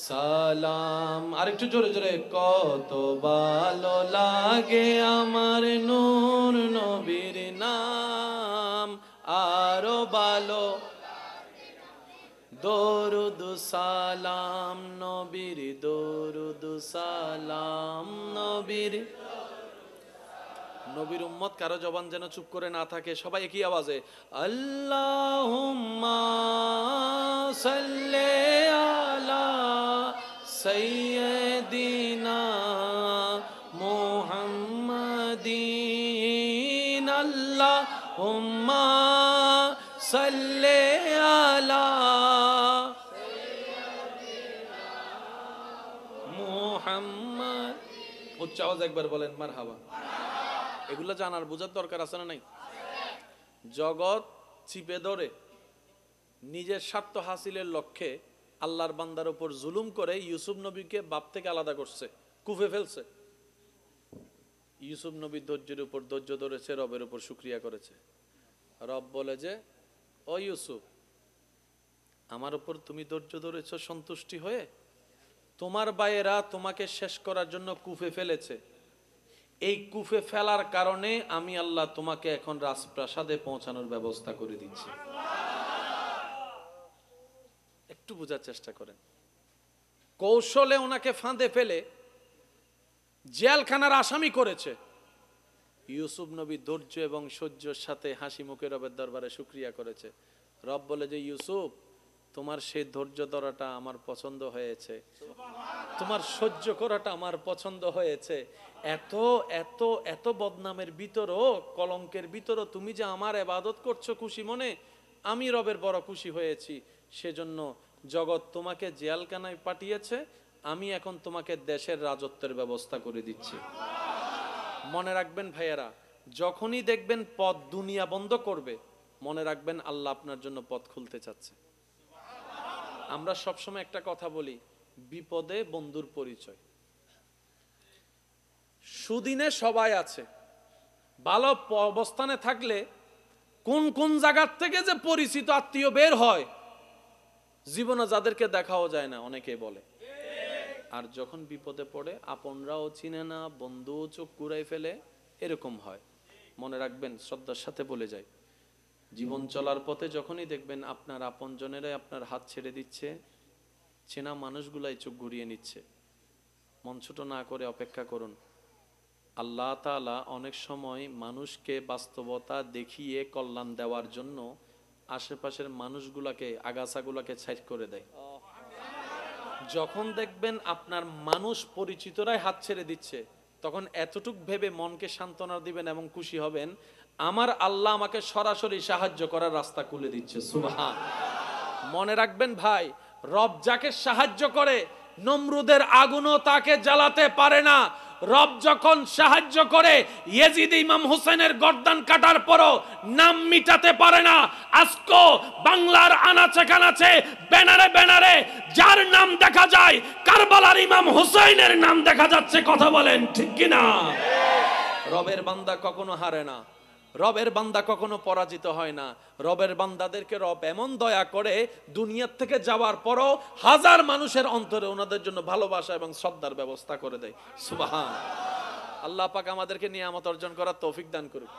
সালাম। আরেকটু জোরে জোরে, কত ভালো লাগে আমার নূর নবীর নাম, আরো ভালো দরুদ সালাম নবীর, দরুদ সালাম নবীর। নবীর উম্মত কারো জবান যেন চুপ করে না থাকে, সবাই একই আওয়াজে আল্লাহুম্মা সাল্লি আলা সাইয়্যিদিনা মুহাম্মাদিন। আল্লাহুম্মা সাল্লি আলা মুহাম্মাদ। উচ্চ আওয়াজে একবার বলেন মারহাবা। এগুলো জানার বোঝার দরকার আছে না নাই? জগৎ চিপে ধরে নিজের স্বার্থ হাসিলের লক্ষ্যে আল্লাহর বান্দার উপর জুলুম করে ইউসুফ নবীকে বাপ থেকে আলাদা করছে, কুফে ফেলছে। ইউসুফ নবী ধৈর্যের উপর ধৈর্য ধরেছে, রবের উপর শুকরিয়া করেছে। রব বলে যে, ও ইউসুফ, আমার উপর তুমি ধৈর্য ধরেছো সন্তুষ্টি হয়ে, তোমার ভাইয়েরা তোমাকে শেষ করার জন্য কুফে ফেলেছে। এই কুফে ফেলার কারণে আমি আল্লাহ তোমাকে এখন রাজপ্রাসাদে পৌঁছানোর ব্যবস্থা করে দিচ্ছি। একটু বোঝার চেষ্টা করেন। কৌশলে ওনাকে ফাঁদে ফেলে জেলখানার আসামি করেছে। ইউসুফ নবী ধৈর্য এবং সহ্যের সাথে হাসি মুখে রবের দরবারে শুকরিয়া করেছে। রব বলে যে, ইউসুফ, তোমার সেই ধৈর্য ধরাটা আমার পছন্দ হয়েছে, তোমার সহ্য করাটা আমার পছন্দ হয়েছে। এত এত এত বদনামের ভিতরও, কলঙ্কের ভিতরও তুমি যে আমার ইবাদত করছো খুশি মনে, আমি রবের বড় খুশি হয়েছি। সেজন্য জগৎ তোমাকে জেলখানায় পাঠিয়েছে, আমি এখন তোমাকে দেশের রাজত্বের ব্যবস্থা করে দিচ্ছি। মনে রাখবেন ভাইয়েরা, যখনই দেখবেন পথ দুনিয়া বন্ধ করবে, মনে রাখবেন আল্লাহ আপনার জন্য পথ খুলতে চাচ্ছে। আমরা সবসময় একটা কথা বলি, বিপদে বন্ধুর পরিচয়। সুদিনে সবাই আছে, ভালো অবস্থানে থাকলে কোন কোন জায়গার থেকে যে পরিচিত আত্মীয় বের হয় জীবনে যাদেরকে দেখাও যায় না অনেকে বলে। আর যখন বিপদে পড়ে আপনরাও চিনে না, বন্ধুও চোখ ঘুরাই ফেলে, এরকম হয়। মনে রাখবেন, শ্রদ্ধার সাথে বলে যায়, জীবন চলার পথে যখনই দেখবেন আপনার আপনজনেরাই আপনার হাত ছেড়ে দিচ্ছে, চেনা মানুষগুলাই চোখ ঘুরিয়ে নিচ্ছে, মন ছোট না করে অপেক্ষা করুন। আল্লাহ তাআলা অনেক সময় মানুষকে বাস্তবতা দেখিয়ে কল্যাণ দেওয়ার জন্য আশেপাশের মানুষগুলাকে, আগাছাগুলাকে ছাইড করে দেয়। যখন দেখবেন আপনার মানুষ পরিচিতরাই হাত ছেড়ে দিচ্ছে, তখন এতটুক ভেবে মনকে সান্ত্বনা দিবেন এবং খুশি হবেন, আমার আল্লাহ আমাকে সরাসরি সাহায্য করার রাস্তা খুলে দিচ্ছে। সুবহান। মনে রাখবেন ভাই, রব যাকে সাহায্য করে নমরুদের আগুনও তাকে জ্বালাতে পারে না। রব যখন সাহায্য করে ইয়েজিদ ইমাম হোসেনের গর্দান কাটার পরও নাম মিটাতে পারে না। আজকে বাংলার আনাচে কানাচে ব্যানারে ব্যানারে যার নাম দেখা যায়, কারবালার ইমাম হোসেনের নাম দেখা যাচ্ছে। কথা বলেন ঠিক কিনা? রবের বান্দা কখনো হারে না, রবের বান্দা কখনো পরাজিত হয় না। রবের বান্দাদেরকে রব এমন দয়া করে, দুনিয়ার থেকে যাওয়ার পরও হাজার মানুষের অন্তরে ওনাদের জন্য ভালোবাসা এবং শ্রদ্ধার ব্যবস্থা করে দেয়। সুবহান। আল্লাহ পাক আমাদেরকে নিয়ামত অর্জন করার তৌফিক দান করুক।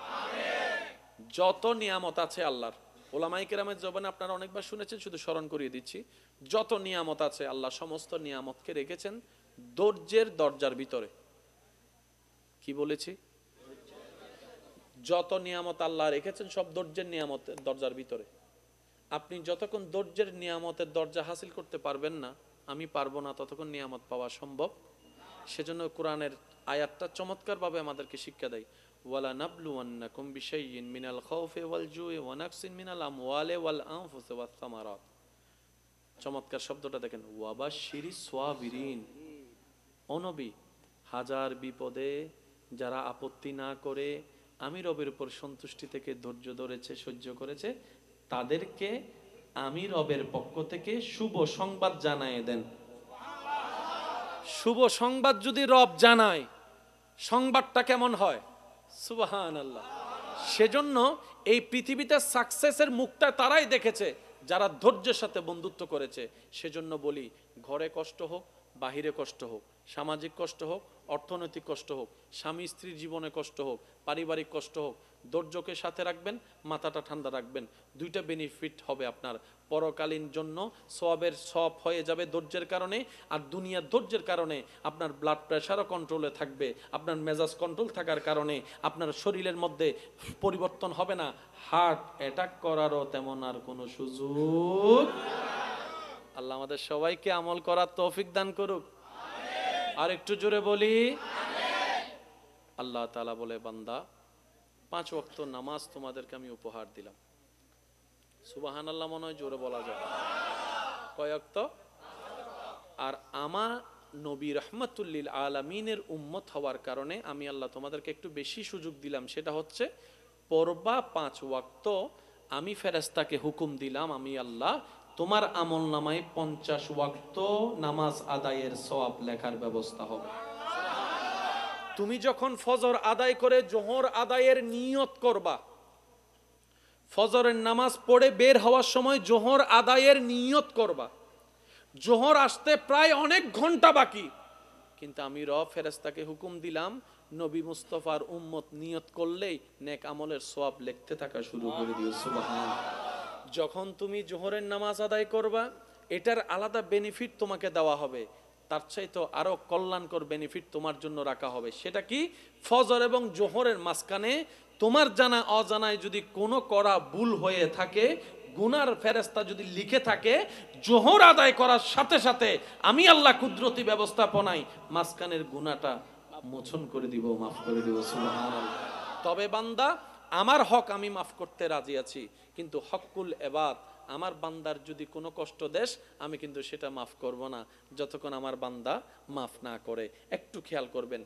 যত নিয়ামত আছে আল্লাহর, ওলামায়ে কেরামের জবানে আপনারা অনেকবার শুনেছেন, শুধু স্মরণ করিয়ে দিচ্ছি, যত নিয়ামত আছে আল্লাহ সমস্ত নিয়ামতকে রেখেছেন ধৈর্যের দরজার ভিতরে। কি বলেছি? যত নিয়ামত আল্লাহ রেখেছেন সব ধৈর্যের নিয়ামতের দরজার ভিতরে। আপনি যতক্ষণ ধৈর্যের নিয়ামতের দরজা হাসিল করতে পারবেন না, আমি পারবো না, ততক্ষণ নিয়ামত পাওয়া সম্ভব। সেজন্য কোরআনের আয়াতটা চমৎকারভাবে আমাদেরকে শিক্ষা দেয়, ওয়ালা নাবলুওয়ান্নাকুম বিশাইইন মিনাল খাউফি ওয়াল জুই ওয়া নাকসিন মিনাল আমওয়ালি ওয়াল আনফুসি ওয়াস সামারাত। চমৎকার শব্দটা দেখেন, ওয়াবাশশিরিস সাবিরিন। ও নবী, হাজার বিপদে যারা আপত্তি না করে আমি রবের উপর সন্তুষ্টি থেকে ধৈর্য ধরেছে, সহ্য করেছে, তাদেরকে আমি রবের পক্ষ থেকে শুভ সংবাদ জানায় দেন। শুভ সংবাদ যদি রব জানায়, সংবাদটা কেমন হয়? সুবহানাল্লাহ। সেজন্য এই পৃথিবীতে সাকসেসের মুখটা তারাই দেখেছে যারা ধৈর্যের সাথে বন্ধুত্ব করেছে। সেজন্য বলি, ঘরে কষ্ট হোক, বাহিরে কষ্ট হোক, সামাজিক কষ্ট হোক, অর্থনৈতিক কষ্ট হোক, স্বামী স্ত্রীর জীবনে কষ্ট হোক, পারিবারিক কষ্ট হোক, ধৈর্যকে সাথে রাখবেন, মাথাটা ঠান্ডা রাখবেন। দুইটা বেনিফিট হবে আপনার। পরকালীন জন্য সওয়াবের সওয়াব হয়ে যাবে ধৈর্যের কারণে, আর দুনিয়ার ধৈর্যের কারণে আপনার ব্লাড প্রেশারও কন্ট্রোলে থাকবে, আপনার মেজাজ কন্ট্রোল থাকার কারণে আপনার শরীরের মধ্যে পরিবর্তন হবে না, হার্ট অ্যাটাক করারও তেমন আর কোনো সুযোগ। আল্লাহ আমাদের সবাইকে আমল করার তৌফিক দান করুক। আর একটু জোরে বলি আল্লাহ তাআলা বলে, বান্দা 5 ওয়াক্ত নামাজ তোমাদেরকে আমি উপহার দিলাম। সুবহানাল্লাহ মনে হয় জোরে বলা যায়। কয় ওয়াক্ত? আর আমার নবী রাহমাতুল লিল আলামিনের উম্মত হওয়ার কারণে আমি আল্লাহ তোমাদেরকে একটু বেশি সুযোগ দিলাম, সেটা হচ্ছে পড়বা 5 ওয়াক্ত। আমি ফেরেশতাকে হুকুম দিলাম, আমি আল্লাহ তোমার আমল নামায় 50 ওয়াক্ত নামাজ আদায়ের সওয়াব লেখার ব্যবস্থা হবে। তুমি যখন ফজর আদায় করে জোহর আদায়ের নিয়ত করবা, ফজরের নামাজ পড়ে বের হওয়ার সময় জোহর আদায়ের নিয়ত করবা। জোহর আসতে প্রায় অনেক ঘন্টা বাকি, কিন্তু আমি ফেরেশতাকে হুকুম দিলাম, নবী মুস্তাফার উম্মত নিয়ত করলেই নেক আমলের সওয়াব লিখতে থাকা শুরু করে দিও। সুবহানাল্লাহ। যখন তুমি জোহরের নামাজ আদায় করবা, এটার আলাদা বেনিফিট তোমাকে দেওয়া হবে, তার চাইতে আরো কল্যাণকর বেনিফিট তোমার জন্য রাখা হবে। সেটা কি? ফজর এবং জোহরের মাঝখানে তোমার জানা অজানায় যদি কোনো করা ভুল হয়ে থাকে, গুনার ফেরেশতা যদি লিখে থাকে, জোহর আদায় করার সাথে সাথে আমি আল্লাহ কুদরতি ব্যবস্থাপনায় মাঝখানের গুনাহটা মোচন করে দিব, মাফ করে দিব। সুবহানাল্লাহ। তবে বান্দা, আমার হক আমি মাফ করতে রাজি আছি, কিন্তু হকুল ইবাদ, আমার বান্দার যদি কোনো কষ্ট দেশ, আমি কিন্তু সেটা মাফ করব না যতক্ষণ আমার বান্দা মাফ না করে। একটু খেয়াল করবেন,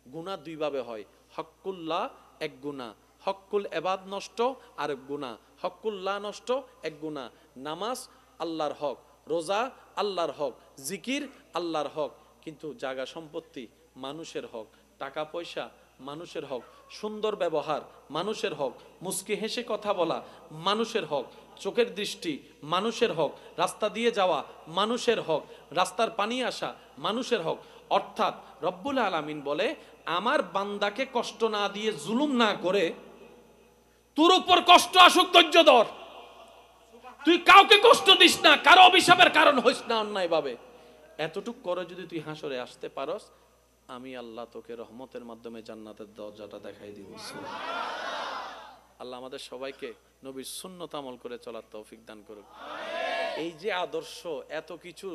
গুনাহ দুই ভাবে হয়। হকুল্লাহ এক গুনাহ, হকুল ইবাদ নষ্ট আরেক গুনাহ। হকুল্লাহ নষ্ট এক গুনাহ। নামাজ আল্লাহর হক, রোজা আল্লাহর হক, জিকির আল্লাহর হক, কিন্তু জায়গা সম্পত্তি মানুষের হক, টাকা পয়সা মানুষের হক, সুন্দর ব্যবহার মানুষের হক, মুস্কি হেসে কথা বলা মানুষের হক, চোখের দৃষ্টি মানুষের হক, রাস্তা দিয়ে যাওয়া মানুষের হক, রাস্তার পানি আসা মানুষের হক। অর্থাৎ রব্বুল আলামিন বলে আমার বান্দাকে কষ্ট না দিয়ে জুলুম না করে তোর উপর কষ্ট আসুক ধৈর্য ধর, তুই কাউকে কষ্ট দিস না, কারো অভিশাপের কারণ হইস না অন্যায় ভাবে। এতটুক করে যদি তুই হাসরে আসতে পারস, আমি আল্লাহ তোকে রহমতের মাধ্যমে জান্নাতের দরজাটা দেখাই দিব। আল্লাহ আমাদের সবাইকে নবীর সুন্নত আমল করে চলার তৌফিক দান করুক। এই যে আদর্শ, এত কিছু,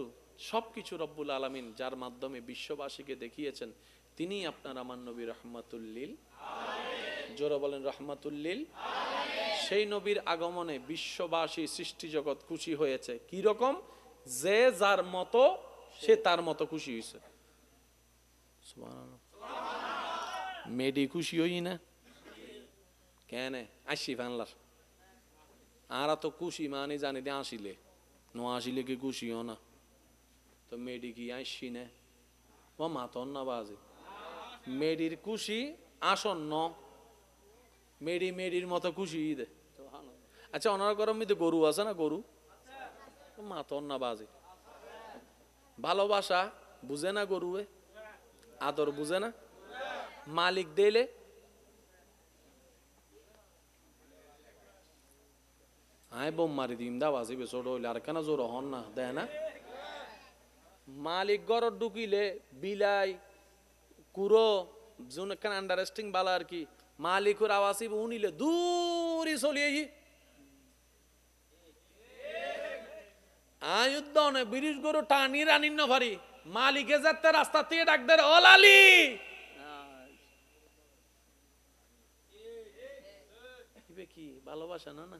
সবকিছু রব্বুল আলামিন যার মাধ্যমে বিশ্ববাসীকে দেখিয়েছেন, তিনি আপনার আমার নবী রহমাতুল্লিল, জোরে বলেন রহমাতুল্লিল। সেই নবীর আগমনে বিশ্ববাসী সৃষ্টি জগৎ খুশি হয়েছে। কি রকম? যে যার মতো সে তার মতো খুশি হয়েছে। মেডি খুশি হই না কেন? আসি ফানলার আর তো খুশি মানে জানি দে আসিলে নো আসিলে কি খুশিও না, তো মেডি কি আসছি না ও মাতন না বাজে। মেডির খুশি আসন্ন, মেডি মেডির মতো খুশি দে। আচ্ছা ওনার গরম তো গরু আছে না, গরু মাতন না বাজে। ভালোবাসা বুঝে না গরুয়ে, আদর বুঝে না, মালিক দিলে আয় বোম মারি দিম দা বাজিবে ছোট হইলে আর কেন জোর হন না দেয় না। মালিক ঘর ঢুকিলে বিলাই কুরো জুন কেন আন্ডারস্টিং বালা আর কি, মালিকের আওয়াজ উনিলে দূরই চলিয়ে আয়ুদ্ধ নে ব্রিজ গরু টানি রানি না ভারি, মালিকে যাতে রাস্তা থেকে ডাক দেয় ও লালি, কি ভালোবাসা না না?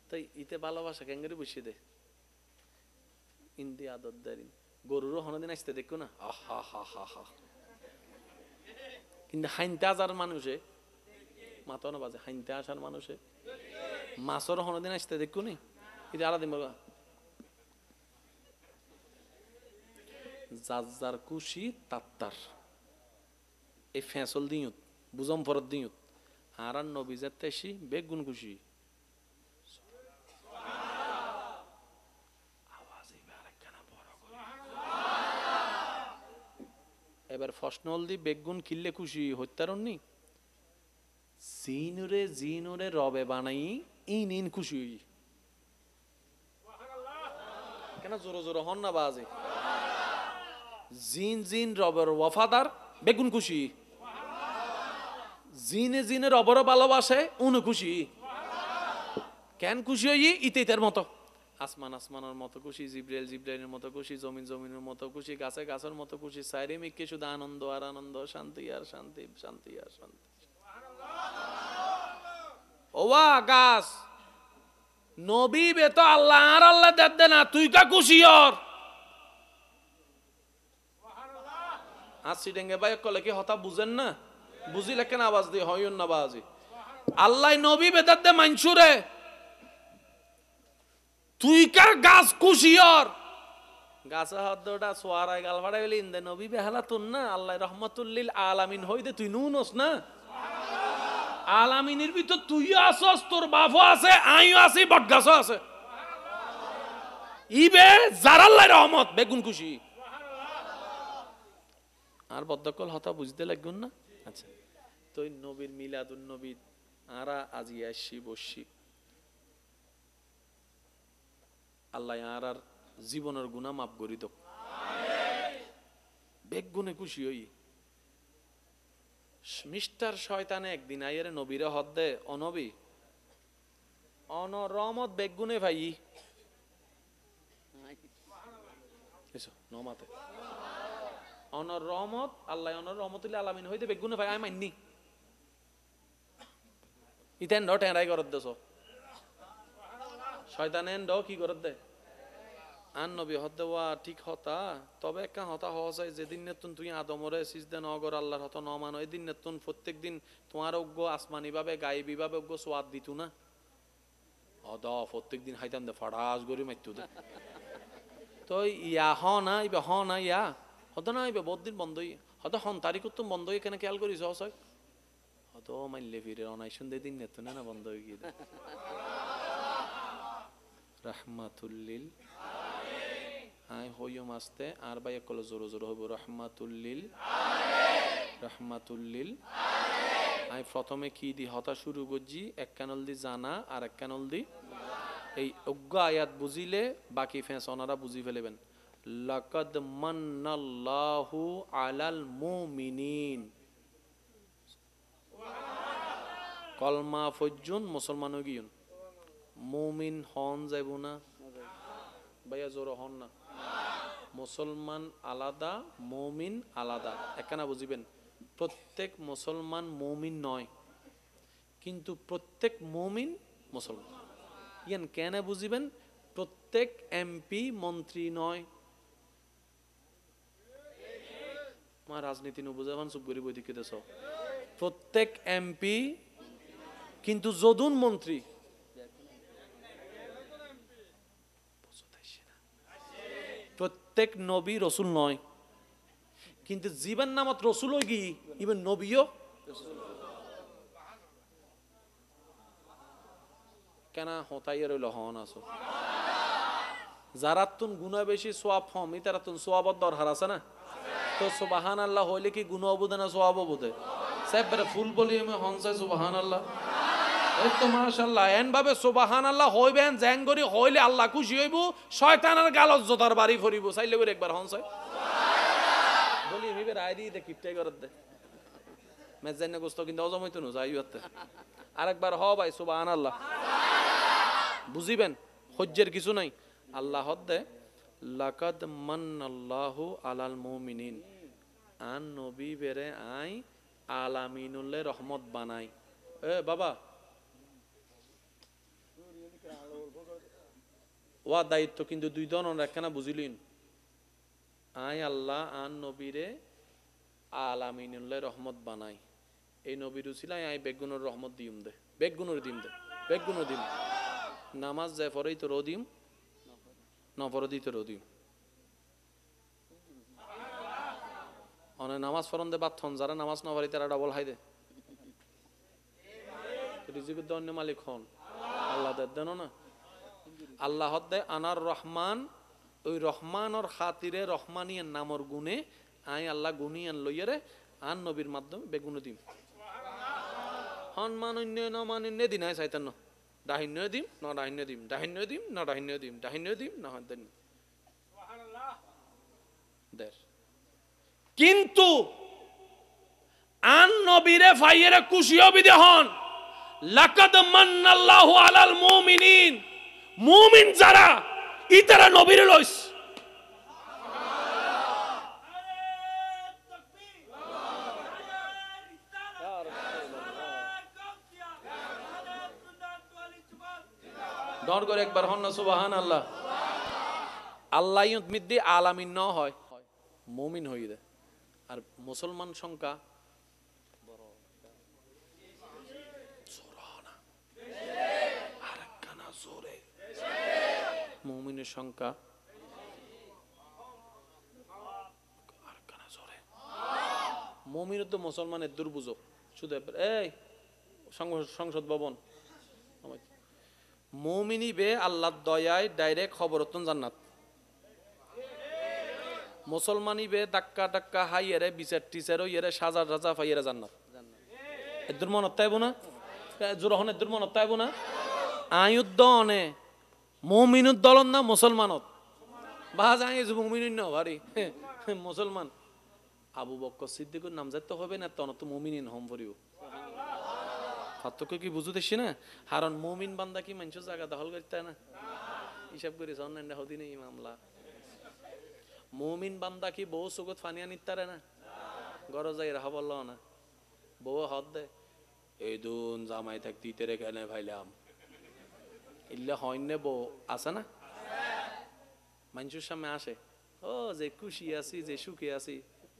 তাই ইতে ভালোবাসা ক্যাঙ্গারি বসিয়ে দে ইন্দি আদর দারিন গরুরও হনদিন আসতে দেখো না, আহা হা হা হা। কিন্তু হাইনতে আসার মানুষে মাথা না বাজে, হাইনতে আসার মানুষে মাছর হনদিন আসতে দেখো নি, এটা আলাদা বাবা। যার যার খুশি তাত্তার এই ফেসল দিয়ত বুজম ফরত দিয়ত আর নবী যাত্তাইছি বেগুন খুশি। এবার ফসনল দি বেগুন কিনলে খুশি হত্যারণ নি, জিনুরে জিনুরে রবে বানাই ইন ইন খুশি হই কেন? জোরো জোরো হন না বাজে। জিন জিন রবের ওয়াফাদার বেগুন খুশি, জিনে জিনে রবর ভালোবাসে উনি খুশি। কেন খুশি হই? ইতে ইতের মতো, আসমান আসমানের মতো খুশি, জিব্রাইল জিব্রাইলের মতো খুশি, জমিন জমিনের মতো খুশি, গাছে গাছের মতো খুশি, সাইরে মিকে শুধু আনন্দ আর আনন্দ, শান্তি আর শান্তি, শান্তি আর শান্তি। ওয়া গাছ নবী বে তো আল্লাহ আর আল্লাহ দেদ না, তুই কা খুশি ওর আসি ডেঙ্গে ভাই কলে কি হতা বুঝেন না? বুঝিলে কেন আওয়াজ দিয়ে হইন না বাজি। আল্লাহ নবী বে দেদ মানসুরে, তুই কার গাছ খুশি ওর গাছে হদ্দটা সোয়ারায় গাল ফাড়াই বলি ইন্দে নবী বেহালা তুন না আল্লাহ রহমতুল্লিল আলামিন হইতে তুই নুনস না, আলামিনের ভিতর তুইও আসস, তোর বাপও আছে, আইও আছি, বট গাছও আছে। ইবে যার আল্লাহ রহমত বেগুন খুশি। আর বদ্ধকল হতা বুঝতে লাগবেন না। আচ্ছা তো নবীর মিলাদুন নবী আরা আজি আসি বসি, আল্লাহ আর আর জীবনের গুনাহ মাফ করি তো বেগুনে খুশি হই। মিস্টার শয়তানে একদিন আইয়ের নবীরে হদ দে, অনবী অন রহমত বেগুনে ভাই নমাতে অনর রহমত আল্লাহ অনর রহমতুল্লাহ আলামিন হইতে বেগুনে ভাই আই মাইনি ইতেন ড টেরাই করত দেছ শয়তানেন ড কি করত দে আন নবী হদ ওয়া ঠিক হতা, তবে একটা হতা হওয়া যায় যেদিন নেতুন তুই আদমরে সিজদে নগর আল্লাহর হত ন মান, ওই দিন নেতুন প্রত্যেক দিন তোমার অজ্ঞ আসমানি ভাবে গায়েবী ভাবে অজ্ঞ সোয়াদ দিত না, অদ প্রত্যেক দিন হাইতাম দে ফাড়াস গরি মাইতু দে তো ইয়া হ না ইবে হ না ইয়া হতো না ইবে বহুত দিন বন্ধই হয়তো হন তারিখ তো বন্ধ এখানে খেয়াল করিস হয় হয়তো মাইলে ফিরে অনাই শুনতে দিন না বন্ধ হয়ে গিয়ে রহমাতুল্লিল আয় হইম আসতে আর ভাই একলে জোরো জোরো হইব রহমাতুল্লিল রহমাতুল্লিল আই প্রথমে কি দি হতা শুরু করছি এক কানল দি জানা আর এক কানল দি এই অজ্ঞ আয়াত বুঝিলে বাকি ফেঁস ওনারা বুঝি ফেলেবেন লাকাদ মান্নাল্লাহু আলাল মুমিনিন কলমা ফজ্জুন মুসলমান গিয়ুন মুমিন হন যাইব না ভাইয়া জোর হন না মুসলমান আলাদা মুমিন আলাদা একখানা বুঝিবেন প্রত্যেক মুসলমান মুমিন নয় কিন্তু প্রত্যেক মুমিন মুসলমান ইয়ান কেন বুঝিবেন প্রত্যেক এমপি মন্ত্রী নয় মা রাজনীতি নু বুঝাবান চুপ করি বই দিকে দেশ প্রত্যেক এমপি কিন্তু যদুন মন্ত্রী প্রত্যেক নবী রসুল নয় কিন্তু জীবন নামত রসুল কি ইভেন নবীও কেন হতাই রইল হন আসো যারা তুন গুণা বেশি সোয়াব হম ই তারা তুন সোয়াবত দরকার আছে না তো সুবাহান আল্লাহ হইলে কি গুণ অবুদে না সোয়াব অবুদে সাহেব ফুল বলি আমি হনসাই সুবাহান আল্লাহ এই তো মাশাআল্লাহ এন ভাবে সুবহানাল্লাহ হইবেন জ্যাং করি হইলে আল্লাহ খুশি হইব শয়তানের গালত জোতার বাড়ি ফরিব চাইলে করে একবার হনসাই সুবহানাল্লাহ বলি আমি রায় দি দে কিপটাই করত দে মেজান না গোস্ত কিন্তু অজম হইতো না যাই হতে আরেকবার হ ভাই সুবহানাল্লাহ বুঝিবেন হজ্জের কিছু নাই আল্লাহ দে লাকাদ মান্নাল্লাহু আলাল মুমিনিন আন নবী বেরে আই আলামিনুল্লাহ রহমত বানাই এ বাবা ওয়া দায়িত্ব কিন্তু দুই ধরনের একখানা বুঝিলেন আয় আল্লাহ আন নবীরে আলামিনুল্লাহ রহমত বানাই এই নবীর উসিলায় আই বেগুনের রহমত দিম দে বেগুনের দিম দে বেগুনের দিম নামাজ যায় পরেই তো রদিম নফরদি তো রদিম অনেক নামাজ ফরন দে বাথন যারা নামাজ না পারি তারা ডাবল হাই দে রিজিকের দন্য মালিক হন আল্লাহ দেন না আল্লাহ দে আনার রহমান ওই রহমানর খাতিরে রহমানিয়ান নামর গুণে আই আল্লাহ গুনিয়ান লইয়ারে আন নবীর মাধ্যমে বেগুন দিম হন মানন্য ন মানন্য দিন আয় চাইতেন না ডাহিন্য দিম ন ডাহিন্য দিম ডাহিন্য দিম ন ডাহিন্য দিম ডাহিন্য দিম না দেন দের কিন্তু আন নবীরে ফাইয়েরে খুশি হবি হন লাকাদ মান্নাল্লাহু আলাল মুমিনিন মুমিন যারা ইতারা নবীরে লইস দর করে একবার হন না সুবহানাল্লাহ আল্লাহ মিদ্দি আলামিন ন হয় মুমিন হই দে আর মুসলমান সংখ্যা বড় জোরানা আরেকখানা জোরে মুমিনের সংখ্যা আরেকখানা জোরে মুমিন তো মুসলমানের দুর্বুঝ শুধু এই সংসদ ভবন মুমিনি বে আল্লাহর দয়ায় ডাইরেক্ট খবরতন জান্নাত মুসলমানি বে ডাক্কা ডাক্কা হাইয়ারে বিচার টিচার ইয়েরে সাজা রাজা ফাইয়ারে জান্নাত এদুর মনত তাইব না জোরহন এদুর মনত তাইব না আয়ুদ্ধ অনে মুমিনুদ দলন না মুসলমানত বাজ আই মুমিনুন না ভারি মুসলমান আবু বকর সিদ্দিকুর নাম যাইতে হবে না তখন তো মুমিনিন হম পড়িব পার্থক্য কি বুঝতেছি না কারণ মুমিন বান্দা কি মানুষের জায়গা দখল করতে না হিসাব করিস অন্যান্য হদিনে এই মামলা মুমিন বান্দা কি বউ চোখত ফানিয়া নিতারে না গরজ যাই রাহা বলল না বউ হদ দে এই দুন জামাই থাকতে তেরে কেনে ভাইলাম ইল্লে হইনে বউ আছে না মানুষের সামনে আসে ও যে খুশি আছি যে সুখে আছি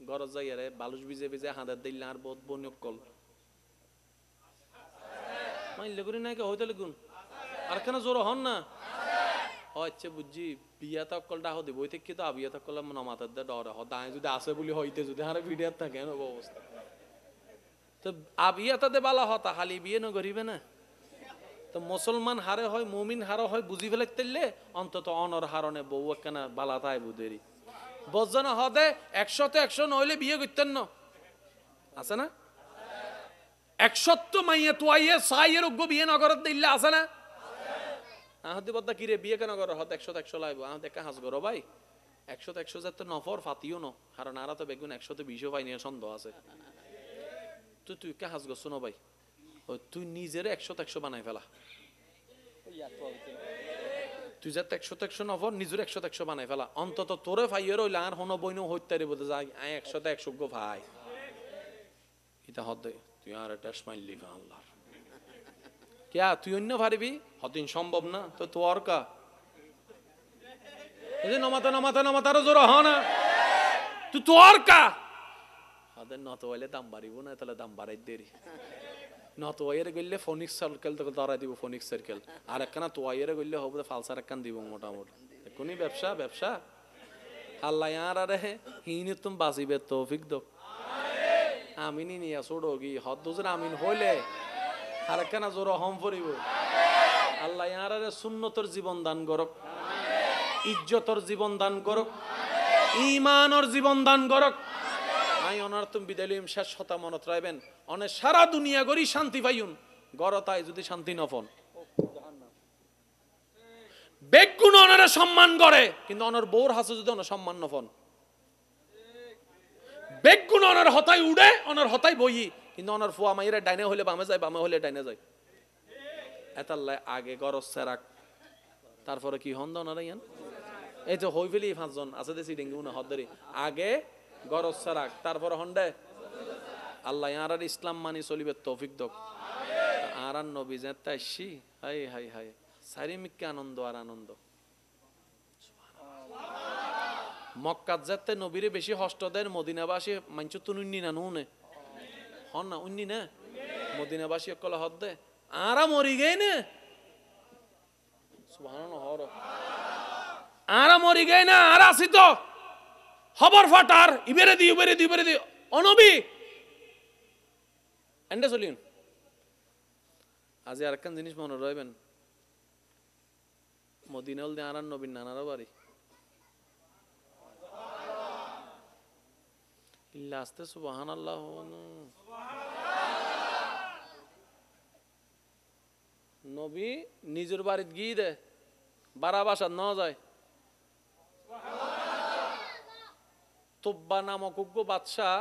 গরজ যাই রে বালুস ভিজে ভিজে হাঁদার দিল আর বহুত বনিয়ক কল মাইলে করি না কে হইতে লিখুন আর কেন জোর হন না আচ্ছা বুঝছি বিয়া তকলটা হতে বই থেকে তো আবিয়া তকল নমাতার দে ডরে হ দায় যদি আসে বলি হইতে যদি হারে ভিডিও থাকে অবস্থা তো আবিয়া তাতে বালা হতা হালি বিয়ে ন করিবে না তো মুসলমান হারে হয় মুমিন হারে হয় বুঝি ফেলে তেললে অন্তত অনর হারণে বউ একখানা বালা তাই বুদেরি বজন হদে 100 নইলে বিয়ে করতেন না আছে না 100 মাইয়া তুয়াইয়ে সাইয়ের উগ্গ বিয়ে নগরত দিল্লে আছে না আহদি বদ্দা কিরে বিয়ে কেন করো হত 100 লাইব আহ দেখা হাস করো ভাই 100 যাতে নফর ফাতিও ন কারণ আরা তো বেগুন 120 পাইনি সন্দেহ আছে তুই কে হাস করছো না ভাই তুই নিজের 100 বানাই ফেলা তুই যাতে 100 নফর নিজের 100 বানাই ফেলা অন্তত তোরে ফাইয়ের হইলে আর হন বইন হইতারি বলতে যাই 100 ভাই এটা হদ তুই আর একটা স্মাইল আল্লাহ क्या তুই অন্য পারবি হতিন সম্ভব না তো তোর কা এই নমাতা জোর হ না তুই তোর কা হাদের নত হইলে দাম বাড়িব না তাহলে দাম বাড়াই দেরি নত হইরে গইলে ফোনিক্স সার্কেল তো ধরা দিব ফোনিক্স সার্কেল আর একখানা তো হইরে গইলে হবে ফালসার একখান দিব মোটামুটি কোনি ব্যবসা আল্লাহ আর আরে হিনি তুমি বাঁচিবে তৌফিক দাও আমিনি নিয়া ছোড়োগি হদ দুজন আমিন হইলে আর কেন জোর হম ফরিব আল্লাহ ইয়ারে সুন্নতর জীবন দান করক ইজ্জতর জীবন দান করক ঈমানর জীবন দান করক আই অনার তুমি বিদালিম শেষ হতা মনত রাখবেন অনে সারা দুনিয়া গরি শান্তি পাইউন গরতায় যদি শান্তি নফন বেগুন অনারে সম্মান করে কিন্তু অনার বউর হাসে যদি অনার সম্মান নফন বেগুন অনার হতাই উড়ে অনার হতাই বই কিন্তু অনার ফুয়া মাইরা ডাইনে হলে বামে হলে ডাইনে যায় এতাল্লাই আগে গরজ সেরাক তারপরে কি হন ওনারা ইয়ান এই যে হই ফেলি 5 জন আছে দেশি ডেঙ্গু না হদরি আগে গরজ সেরাক তারপরে হন্ডে আল্লাহ আর ইসলাম মানি চলিবে তৌফিক দক আর নবী যেতে আসছি হাই হাই হাই সারিমিককে আনন্দ আর আনন্দ মক্কাত যেতে নবীরে বেশি হষ্ট দেয় মদিনাবাসী মানছ তুনুন্নি না নুনে হন না উন্নি না মদিনাবাসী কল হদ দে আরা মরি গে না সুবহানাল্লাহ হর আরা মরি গে না আর আসি তো খবর ফাটার ইবেরে দি অনবী এন্ডে চলিন আজ আরেকখান জিনিস মনে রাখবেন মদিনাল দে আরান নবীর নানারও বাড়ি ইল্লা আস্তে সুবহানাল্লাহ নবী নিজের বাড়িতে গিয়ে দে বারা বাসার ন যায় তোব্বা নামক উগ্র বাদশাহ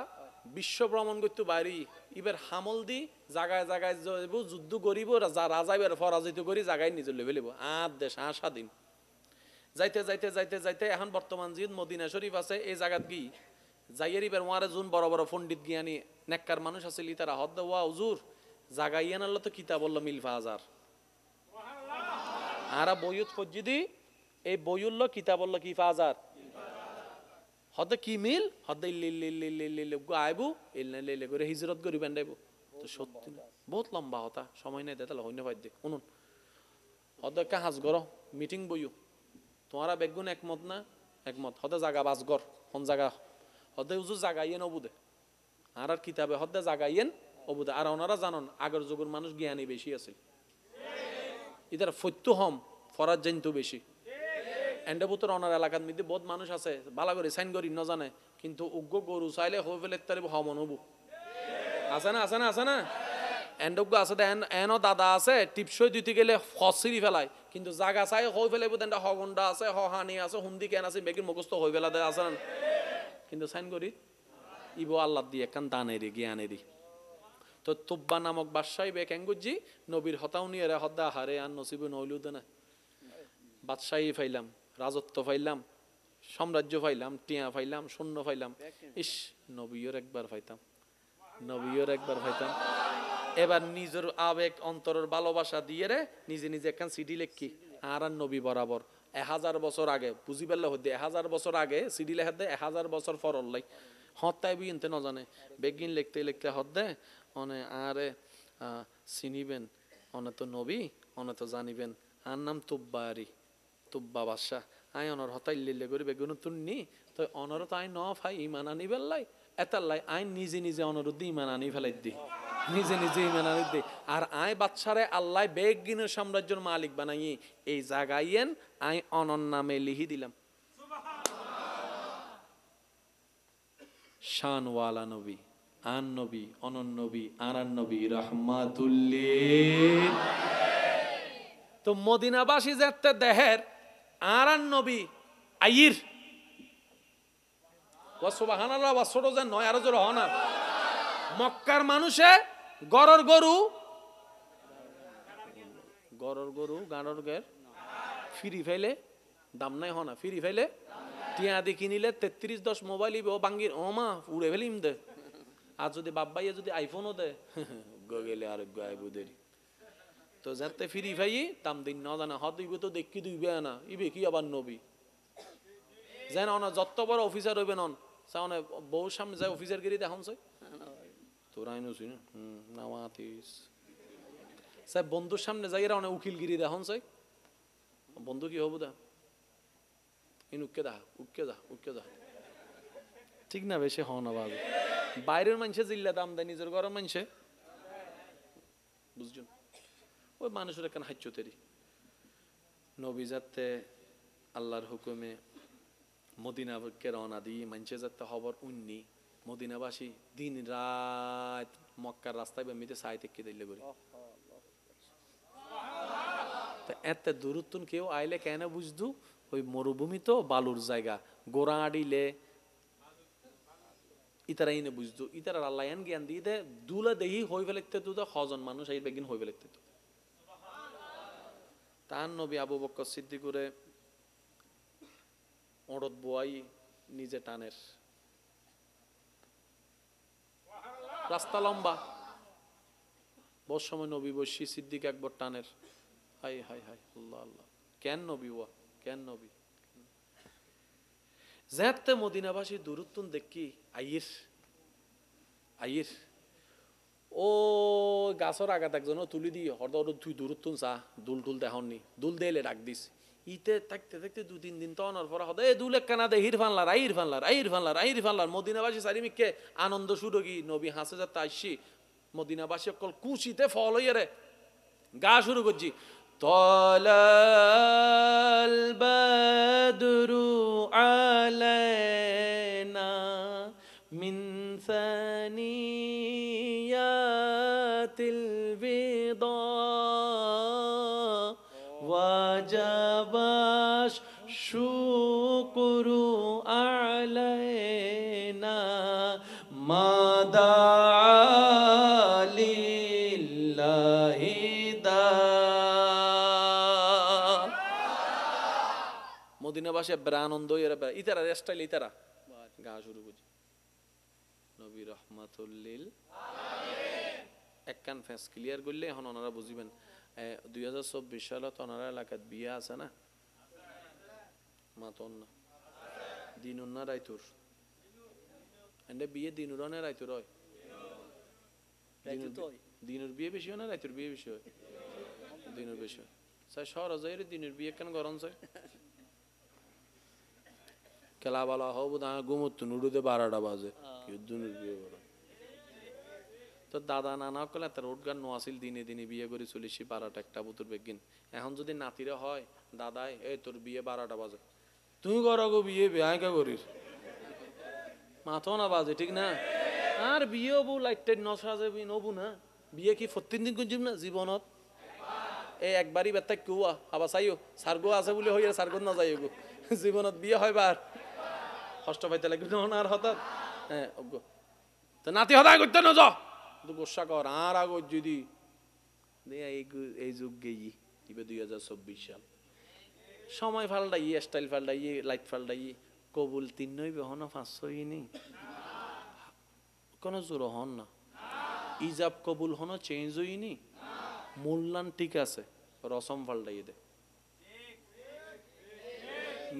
বিশ্ব ভ্রমণ করতে বাইরে এবার হামল দি জায়গায় যাব যুদ্ধ করিব রাজা এবার পরাজিত করি জায়গায় নিজের লেভে লিব দেশ স্বাধীন যাইতে এখন বর্তমান জিদ মদিনা শরীফ আছে এই জায়গাত গি যাইয়ের এবার ওয়ারে জুন বড় বড় পণ্ডিত জ্ঞানী নেককার মানুষ আছে তারা হদ ওয়া হুজুর জায়গা ইয়ান আল্লাহ তো কিতাব বললো মিলফা হাজার আরা বইয়ুত ফজ্জিদি এই বইউল্ল কিতাব বললো কি ফাজার হদে কি মিল হদে আইবু এলে করে হিজরত করি বেন্ডাইবো তো সত্যি বহুত লম্বা হতা সময় নাই দেতাল হইনে পাই দে শুনুন হদে কা হাজ গর মিটিং বইও তোমারা বেগুন একমত না একমত হদে জায়গা বাসগর কোন জায়গা হদে উজু জাগাইয়েন অবুদে আর কিতাবে হদে জাগাইয়েন অবুদে আর ওনারা জানন আগের যুগের মানুষ জ্ঞানী বেশি আছে ইদার ফত্য হম ফরাজ জানতো বেশি এন্ডাবুতর ওনার এলাকার মধ্যে বহুত মানুষ আছে বালা করে সাইন করি ন জানে কিন্তু উগ্র গরু চাইলে হয়ে ফেলে তার হমন হবু আছে না এন্ডগ্য আছে এনো দাদা আছে টিপসই দিতে গেলে ফসিরি ফেলায় কিন্তু জাগা চাই হয়ে ফেলে বুঝেন হগন্ডা আছে হানি আছে হুন্দি কেন আছে বেগির মুখস্থ হয়ে ফেলা দেয় আছে না কিন্তু সাইন করি ইবো আল্লাহ দিয়ে একখান দানেরি জ্ঞানেরি তো তুব্বা নামক বাদশাহী বে কেঙ্গুজি নবীর হতাও নিয়ে হদ্দা হারে আর নসিবে নইলুদ না বাদশাহী ফাইলাম রাজত্ব ফাইলাম সাম্রাজ্য ফাইলাম টিয়া ফাইলাম শূন্য ফাইলাম ইস নবীর একবার ফাইতাম এবার নিজের আবেগ অন্তরের ভালোবাসা দিয়ে রে নিজে একখান সিডি লেখি আর নবী বরাবর 1000 বছর আগে বুঝি পারলে হদ্দে 1000 বছর আগে সিডি লেখা দে 1000 বছর ফরল্লাই হত্যাই বিনতে ন জানে বেগিন লিখতে হদ্দে অনে আরে চিনিবেন অনে তো নবী অনে তো জানিবেন আর নাম তুব্বারি তুব্বা বাদশাহ আই অনর হতাই লিলে করে বেগুন তুননি তো অনর তো আই ন ফাই ইমান আনি বেল্লাই এতাল্লাই আই নিজে নিজে অনরুদ্দি ইমান আনি ফেলাই দি নিজে নিজে ইমান আনি দি আর আই বাদশারে আল্লাহ বেগিনের সাম্রাজ্যের মালিক বানাই এই জাগাইয়েন আই অনর নামে লিহি দিলাম। শানওয়ালা নবী, আন নবী, অনন নবী, আনান নবী রহমাতুল্লিল। তো মদিনাবাসী যেতে দেহের আরান নবী আইর ওয়া সুবহানাল্লাহ ওয়া ছোট যে নয় আরো জোরে হনা। মক্কার মানুষে গরর গরু গাড়র গের ফিরি ফেলে দাম নাই হনা, ফিরি ফেলে টিয়া দি কিনিলে 3310 মোবাইল ও বাঙ্গির ও মা উড়ে ফেলিম দে। আর যদি বাব্বাইয়ে যদি আইফোনও দে গেলে আর গায়বু দেরি। তো যাতে ফিরি ভাই দাম দিন না জানা হত ইবে তো দেখি দুইবে না ইবে কি আবার নবী যেন না যত বড় অফিসার হইবে নন সামনে বউ সামনে যায় অফিসার গিরি দেখুন সই তোর আইনুছি না নামাতিস স্যার বন্ধুর সামনে যাই এরা অনেক উকিলগিরি দেখুন সই বন্ধু কি হবো দা ইন উকে দা উকে দা ঠিক না বেশি হন আবার বাইরের মানুষে জিল্লা দাম দেয় নিজের ঘরের মানুষে বুঝছেন ওই মানুষের কেন হাইচতেরি নবী যাতে আল্লাহর হুকুমে মদিনাকে রওনা দিয়ে মানুষে যাতে খবর উন্নি মদিনাবাসী দিন রাত মক্কার রাস্তায় বেমিতে সাইতে কি দিলে করি তো এত দূরত্বন কেউ আইলে কেন বুঝদু ওই মরুভূমি তো বালুর জায়গা গোড়া আডিলে ইতারা ইনে বুঝতো ইতারা আল্লাহ জ্ঞান দিয়ে দে দুলা দেহি হই ফেলতে তো হজন মানুষ এই বেগিন হই ফেলতে তো তার নবী আবু বকর সিদ্দিকুরে ওড়ত বোয়াই নিজে টানের রাস্তা লম্বা বহু সময় নবী বসি সিদ্দিক একবার টানের হাই হাই হাই আল্লাহ আল্লাহ কেন নবী ওয়া কেন নবী যেতে মদিনাবাসী দূরত্বন দেখি আইর ও গাছর আঘাত একজন তুলি দিয়ে হরদ তুই দূরত্বন চা দুল টুল দেখাননি দুল দেলে ডাক দিস ইতে থাকতে থাকতে 2-3 দিন তো অনার পর হদ দুল একখানা দে আইর ফানলার মদিনাবাসী চারিমিককে আনন্দ শুরু কি নবী হাসে যাতে আসছি মদিনাবাসী অকল কুচিতে ফল হইয়া রে গা শুরু করছি তলাল বাদরু আলাইনা মিন সানিয়াতিল বিদা ওয়াজাবাশ শুকরু আলাইনা মাদা মদিনাবাসী আনন্দ ইতারা স্টাইল ইতারা গা শুরু করছি নবী রহমাতুল্লিল এক কান ফেস ক্লিয়ার করলে এখন ওনারা বুঝিবেন 2024 সালত ওনারা এলাকাত বিয়ে আছে না মাতন না দিনুর না রাইতুর এন্ড বিয়ে দিনুর না রাইতুর হয় দিনুর বিয়ে বেশি হয় না রাইতুর বিয়ে বেশি হয় দিনুর বেশি হয় স্যার শহর যায় দিনুর বিয়ে কেন গরম চাই খেলা বলা হব না ঘুমোত নুডুতে 12টা বাজে দিনুর বিয়ে করা তো দাদা নানা কলে তার রোড গান নোয়াছিল দিনে দিনে বিয়ে করে চলিসি 12টা একটা বুতুর বেগিন এখন যদি নাতিরা হয় দাদাই এই তোর বিয়ে 12টা বাজে তুই করো গো বিয়ে বেআইকা করিস মাথো না বাজে ঠিক না আর বিয়ে বউ লাইট নসাজে নবু না বিয়ে কি 14 দিন করছিস না জীবনত এই একবারই বেতা কেউ আবার চাইও সার্গো আছে বলে হইয়া সার্গো না যাই গো জীবনত বিয়ে হয় বার কষ্ট পাইতে লাগবে আর হঠাৎ হ্যাঁ তো নাতি হতায় করতে না যা গোসা কর আর আগ যদি এই যুগ গেই 2024 সাল সময় ফাল্টাই স্টাইল ফাল্টাই লাইট ফাল্টাই কবুল 3 নইবে হন 500 নি কোনো জোর হন না ইজাব কবুল হন চেঞ্জ হইনি মূল্যান ঠিক আছে রসম ফাল্টাই দে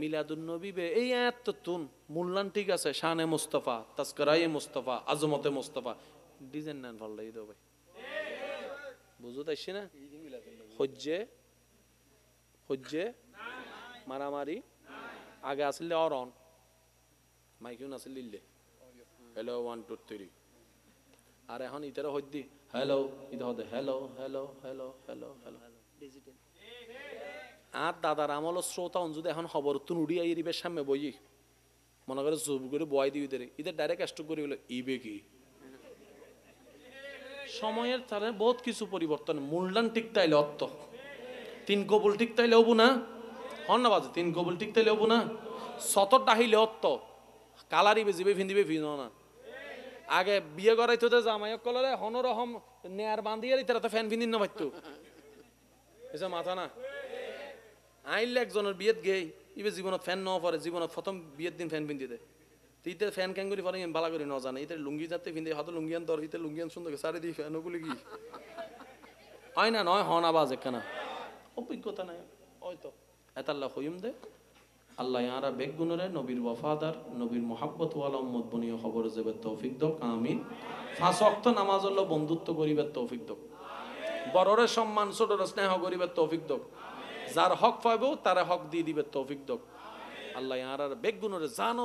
মিলাদুন নবী বে এই এত তুন মূল্যান ঠিক আছে শানে মুস্তাফা তাজকিরায়ে মুস্তাফা আজমতে মুস্তাফা ডিজাইন নান ফাল্টাই দে ভাই বুঝো তাইছি না হজ্জে মারামারি আগে আসলে অরন মাইকিউন আসলে লিল্লে হ্যালো 1 2 3 আর এখন ইতারে হইদি হ্যালো ইতা হদে hello hello hello hello hello digital আর দাদার আমল শ্রোতা যদি এখন খবর তুন উড়িয়া ইরিবের সামনে বই মনে করে জব করে বয় দিই ইদের ডাইরেক্ট স্টক করে বলে ইবে কি সময়ের তারে বহুত কিছু পরিবর্তন মূল্যান ঠিক তাইলে অর্থ 3 কবুল ঠিক তাইলে হবো না হন না বাজে 3 কবুল ঠিক তাইলে হবো না সতর ডাহিলে অর্থ কালারি বেজিবে ফিন্দিবে ফিনো না আগে বিয়ে করাইতো তো জামাইক কলরে হনরহম নেয়ার বান্ধিয়ে তারা তো ফ্যান ফিন্দিন না পাইতো এসব মাথা না আইলে একজনের বিয়েত গেই ইবে জীবনত ফ্যান ন পরে জীবনত প্রথম বিয়ের দিন ফ্যান পিন্ধি দে ইতে ফ্যান ক্যাং করি পরে বালা করি ন জানে ইতে লুঙ্গি যাতে পিন্ধে হাতে লুঙ্গিয়ান তোর ইতে লুঙ্গিয়ান সুন্দর সারি দিই ফ্যান ওগুলি কি হয় না নয় হন আওয়াজ একখানা অভিজ্ঞতা নাই হয়তো এতাল্লাহ হইম দে আল্লাহ ইয়ারা বেগুনরে নবীর ওয়াফাদার নবীর মোহাব্বত ওয়ালা উম্মত বনিয় খবর যাবে তৌফিক দক আমিন 5 ওয়াক্ত নামাজ হলো বন্ধুত্ব করিবার তৌফিক দক বড়রে সম্মান ছোটরে স্নেহ করিবার তৌফিক দক যার হক পাইব তারে হক দিয়ে দিবে তৌফিক দক আল্লাহ ইয়ারা বেগুনরে জানো